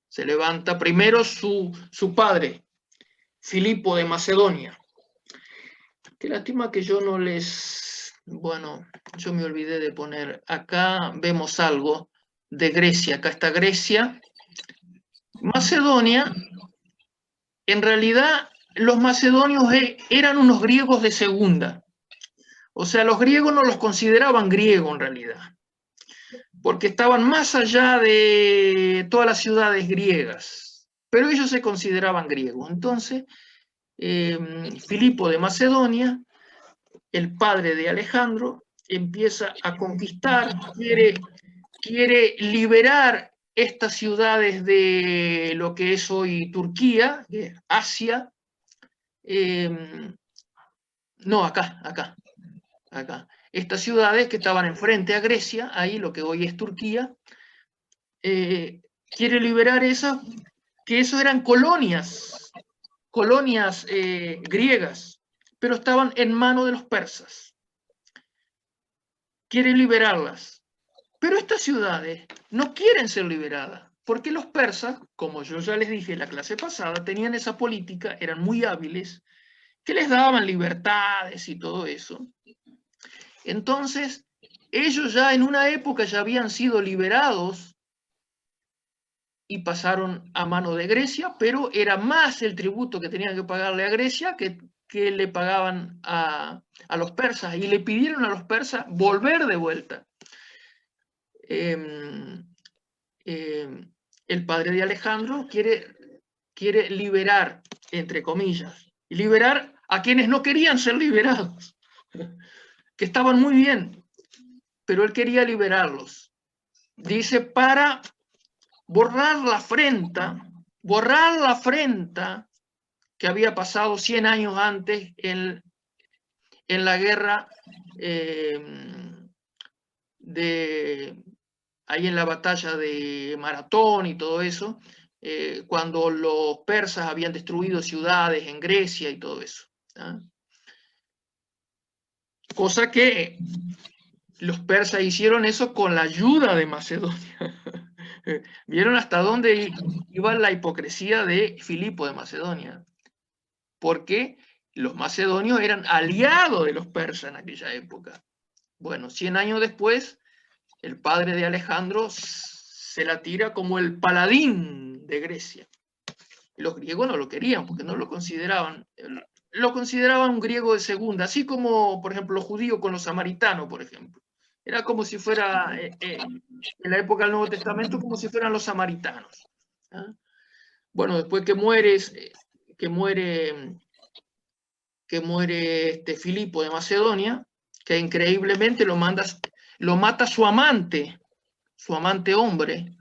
se levanta primero su padre, Filipo de Macedonia. Qué lástima que yo no les... Bueno, yo me olvidé de poner... Acá vemos algo de Grecia. Acá está Grecia. Macedonia, en realidad, los macedonios eran unos griegos de segunda. O sea, los griegos no los consideraban griegos en realidad, porque estaban más allá de todas las ciudades griegas. Pero ellos se consideraban griegos. Entonces, Filipo de Macedonia, el padre de Alejandro, empieza a conquistar, quiere liberar estas ciudades de lo que es hoy Turquía, Asia. No, acá. Estas ciudades que estaban enfrente a Grecia, ahí lo que hoy es Turquía, quiere liberar esas, que eso eran colonias griegas, pero estaban en manos de los persas. Quiere liberarlas. Pero estas ciudades no quieren ser liberadas, porque los persas, como yo ya les dije en la clase pasada, tenían esa política, eran muy hábiles, que les daban libertades y todo eso. Entonces, ellos ya en una época ya habían sido liberados y pasaron a mano de Grecia, pero era más el tributo que tenían que pagarle a Grecia que le pagaban a los persas, y le pidieron a los persas volver de vuelta. El padre de Alejandro quiere liberar, entre comillas, y liberar a quienes no querían ser liberados, que estaban muy bien, pero él quería liberarlos. Dice, para borrar la afrenta que había pasado 100 años antes en la guerra ahí en la batalla de Maratón y todo eso, cuando los persas habían destruido ciudades en Grecia y todo eso. ¿Ah? Cosa que los persas hicieron eso con la ayuda de Macedonia. ¿Vieron hasta dónde iba la hipocresía de Filipo de Macedonia? Porque los macedonios eran aliados de los persas en aquella época. Bueno, 100 años después, el padre de Alejandro se la tira como el paladín de Grecia. Los griegos no lo querían porque no lo consideraban un griego de segunda, así como, por ejemplo, los judíos con los samaritanos, por ejemplo. Era como si fuera, en la época del Nuevo Testamento, como si fueran los samaritanos. ¿Ah? Bueno, después que muere Filipo de Macedonia, que increíblemente lo mata su amante hombre,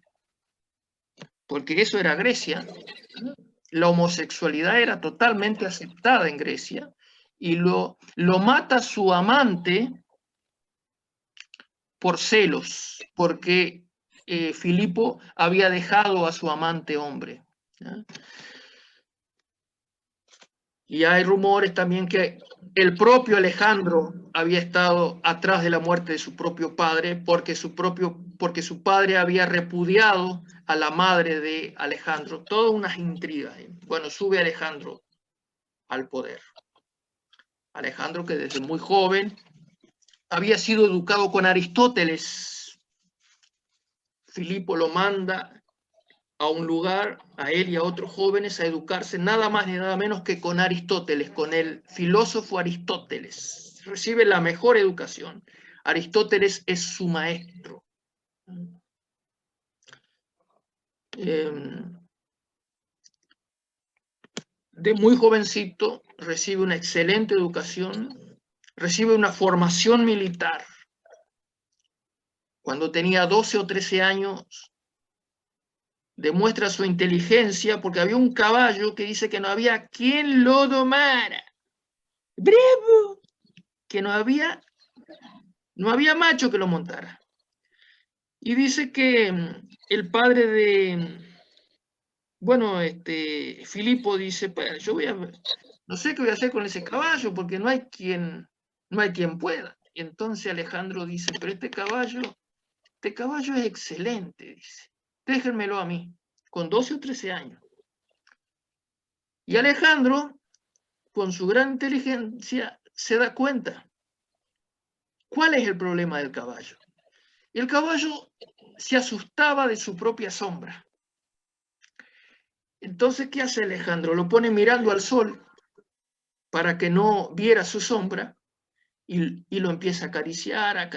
porque eso era Grecia. La homosexualidad era totalmente aceptada en Grecia, y lo mata su amante por celos, porque Filipo había dejado a su amante hombre. ¿Ya? Y hay rumores también que el propio Alejandro había estado atrás de la muerte de su propio padre, porque su padre había repudiado a la madre de Alejandro. Todas unas intrigas. Bueno, sube Alejandro al poder. Alejandro, que desde muy joven había sido educado con Aristóteles. Filipo lo manda a un lugar, a él y a otros jóvenes, a educarse nada más ni nada menos que con Aristóteles, con el filósofo Aristóteles. Recibe la mejor educación. Aristóteles es su maestro. De muy jovencito recibe una excelente educación, recibe una formación militar. Cuando tenía 12 o 13 años, demuestra su inteligencia porque había un caballo que dice que no había quien lo domara. ¡Bravo! Que no había macho que lo montara. Y dice que el padre de, Filipo dice, pues, no sé qué voy a hacer con ese caballo porque no hay quien pueda. Y entonces Alejandro dice, pero este caballo es excelente, dice, déjenmelo a mí, con 12 o 13 años. Y Alejandro, con su gran inteligencia, se da cuenta. ¿Cuál es el problema del caballo? El caballo se asustaba de su propia sombra. Entonces, ¿qué hace Alejandro? Lo pone mirando al sol para que no viera su sombra y lo empieza a acariciar,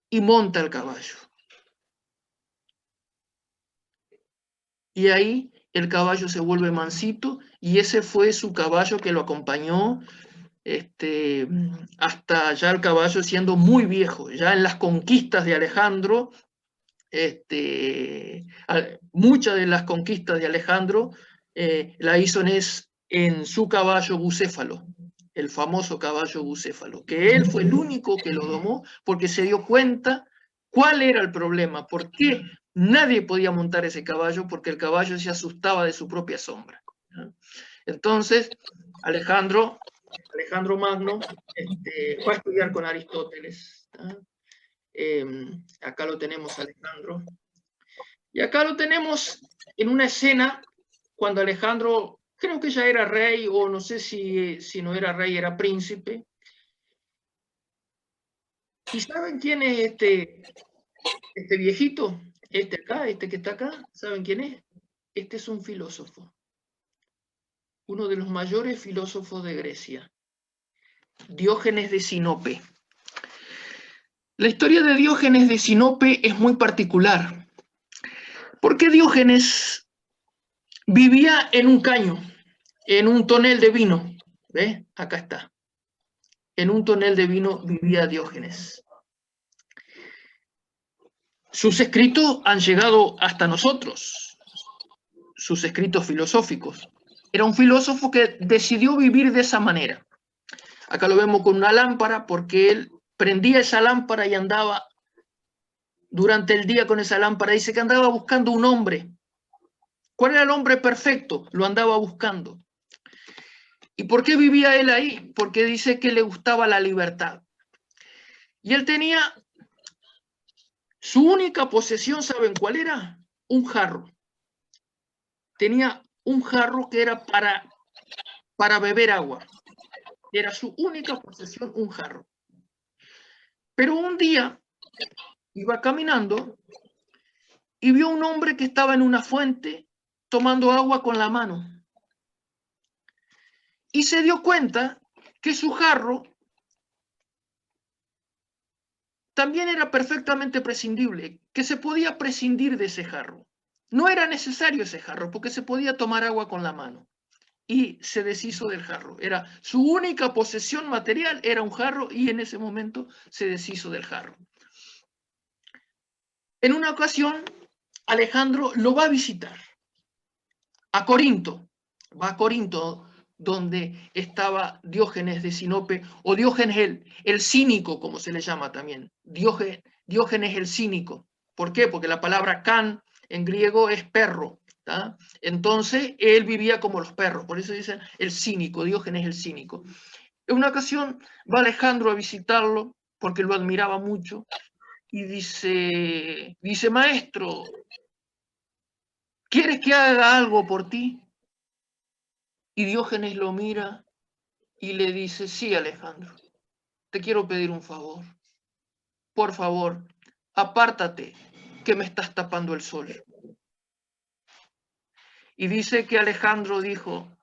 y monta el caballo. Y ahí el caballo se vuelve mansito, y ese fue su caballo que lo acompañó hasta ya el caballo siendo muy viejo. Ya en las conquistas de Alejandro, muchas de las conquistas de Alejandro la hizo en su caballo Bucéfalo, el famoso caballo Bucéfalo, que él fue el único que lo domó porque se dio cuenta cuál era el problema, por qué nadie podía montar ese caballo, porque el caballo se asustaba de su propia sombra. Entonces, Alejandro Magno fue a estudiar con Aristóteles. Acá lo tenemos, Alejandro. Y acá lo tenemos en una escena cuando Alejandro, creo que ya era rey, o no sé si no era rey, era príncipe. ¿Y saben quién es este viejito? Este acá, este que está acá, ¿saben quién es? Este es un filósofo, uno de los mayores filósofos de Grecia, Diógenes de Sinope. La historia de Diógenes de Sinope es muy particular, porque Diógenes vivía en un caño, en un tonel de vino. ¿Ves? Acá está. En un tonel de vino vivía Diógenes. Sus escritos han llegado hasta nosotros, sus escritos filosóficos. Era un filósofo que decidió vivir de esa manera. Acá lo vemos con una lámpara, porque él prendía esa lámpara y andaba durante el día con esa lámpara. Dice que andaba buscando un hombre. ¿Cuál era el hombre perfecto? Lo andaba buscando. ¿Y por qué vivía él ahí? Porque dice que le gustaba la libertad. Y él tenía su única posesión, ¿saben cuál era? Un jarro. Tenía un jarro que era para beber agua. Era su única posesión, un jarro. Pero un día iba caminando y vio un hombre que estaba en una fuente tomando agua con la mano. Y se dio cuenta que su jarro también era perfectamente prescindible, que se podía prescindir de ese jarro. No era necesario ese jarro, porque se podía tomar agua con la mano. Y se deshizo del jarro. Era su única posesión material, era un jarro, y en ese momento se deshizo del jarro. En una ocasión, Alejandro lo va a visitar a Corinto. Va a Corinto, donde estaba Diógenes de Sinope, o Diógenes el cínico, como se le llama también. Diógenes el cínico. ¿Por qué? Porque la palabra can en griego es perro. ¿tá? Entonces, él vivía como los perros. Por eso dicen el cínico, Diógenes el cínico. En una ocasión va Alejandro a visitarlo, porque lo admiraba mucho, y dice, maestro, ¿quieres que haga algo por ti? Y Diógenes lo mira y le dice, sí, Alejandro, te quiero pedir un favor. Por favor, apártate, que me estás tapando el sol. Y dice que Alejandro dijo,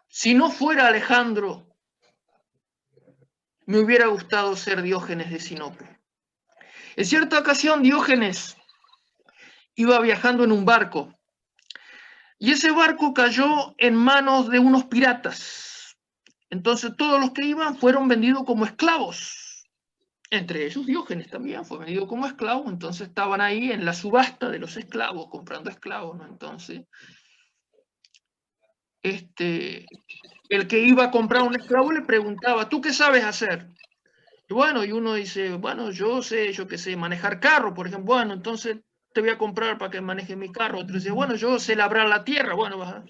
si no fuera Alejandro, me hubiera gustado ser Diógenes de Sinope. En cierta ocasión, Diógenes iba viajando en un barco, y ese barco cayó en manos de unos piratas. Entonces todos los que iban fueron vendidos como esclavos. Entre ellos Diógenes también fue vendido como esclavo. Entonces estaban ahí en la subasta de los esclavos, comprando esclavos, ¿no? Entonces, el que iba a comprar un esclavo le preguntaba, ¿tú qué sabes hacer? Y bueno, y uno dice, bueno, yo qué sé, manejar carro, por ejemplo. Bueno, entonces te voy a comprar para que maneje mi carro. Otro dice, bueno, yo sé labrar la tierra. Bueno,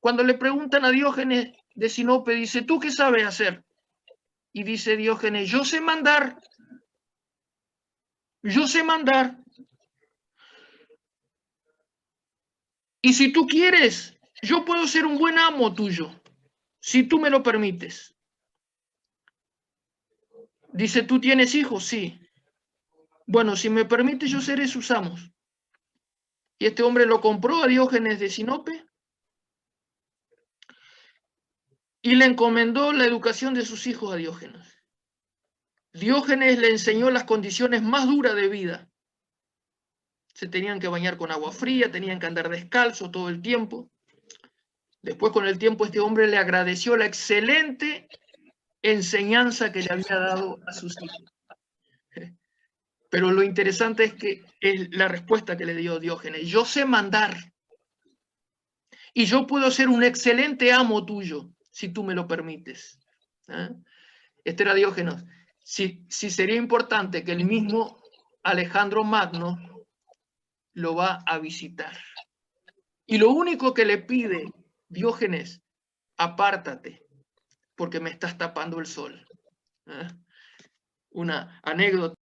cuando le preguntan a Diógenes de Sinope, dice, ¿tú qué sabes hacer? Y dice Diógenes, yo sé mandar. Yo sé mandar. Y si tú quieres, yo puedo ser un buen amo tuyo, si tú me lo permites. Dice, ¿tú tienes hijos? Sí. Bueno, si me permites, yo seré sus amos. Y este hombre lo compró a Diógenes de Sinope y le encomendó la educación de sus hijos a Diógenes. Diógenes le enseñó las condiciones más duras de vida. Se tenían que bañar con agua fría, tenían que andar descalzos todo el tiempo. Después, con el tiempo, este hombre le agradeció la excelente enseñanza que le había dado a sus hijos. Pero lo interesante es que es la respuesta que le dio Diógenes. Yo sé mandar y yo puedo ser un excelente amo tuyo, si tú me lo permites. ¿Eh? Este era Diógenes. Sí sería importante que el mismo Alejandro Magno lo va a visitar. Y lo único que le pide Diógenes, apártate, porque me estás tapando el sol. ¿Eh? Una anécdota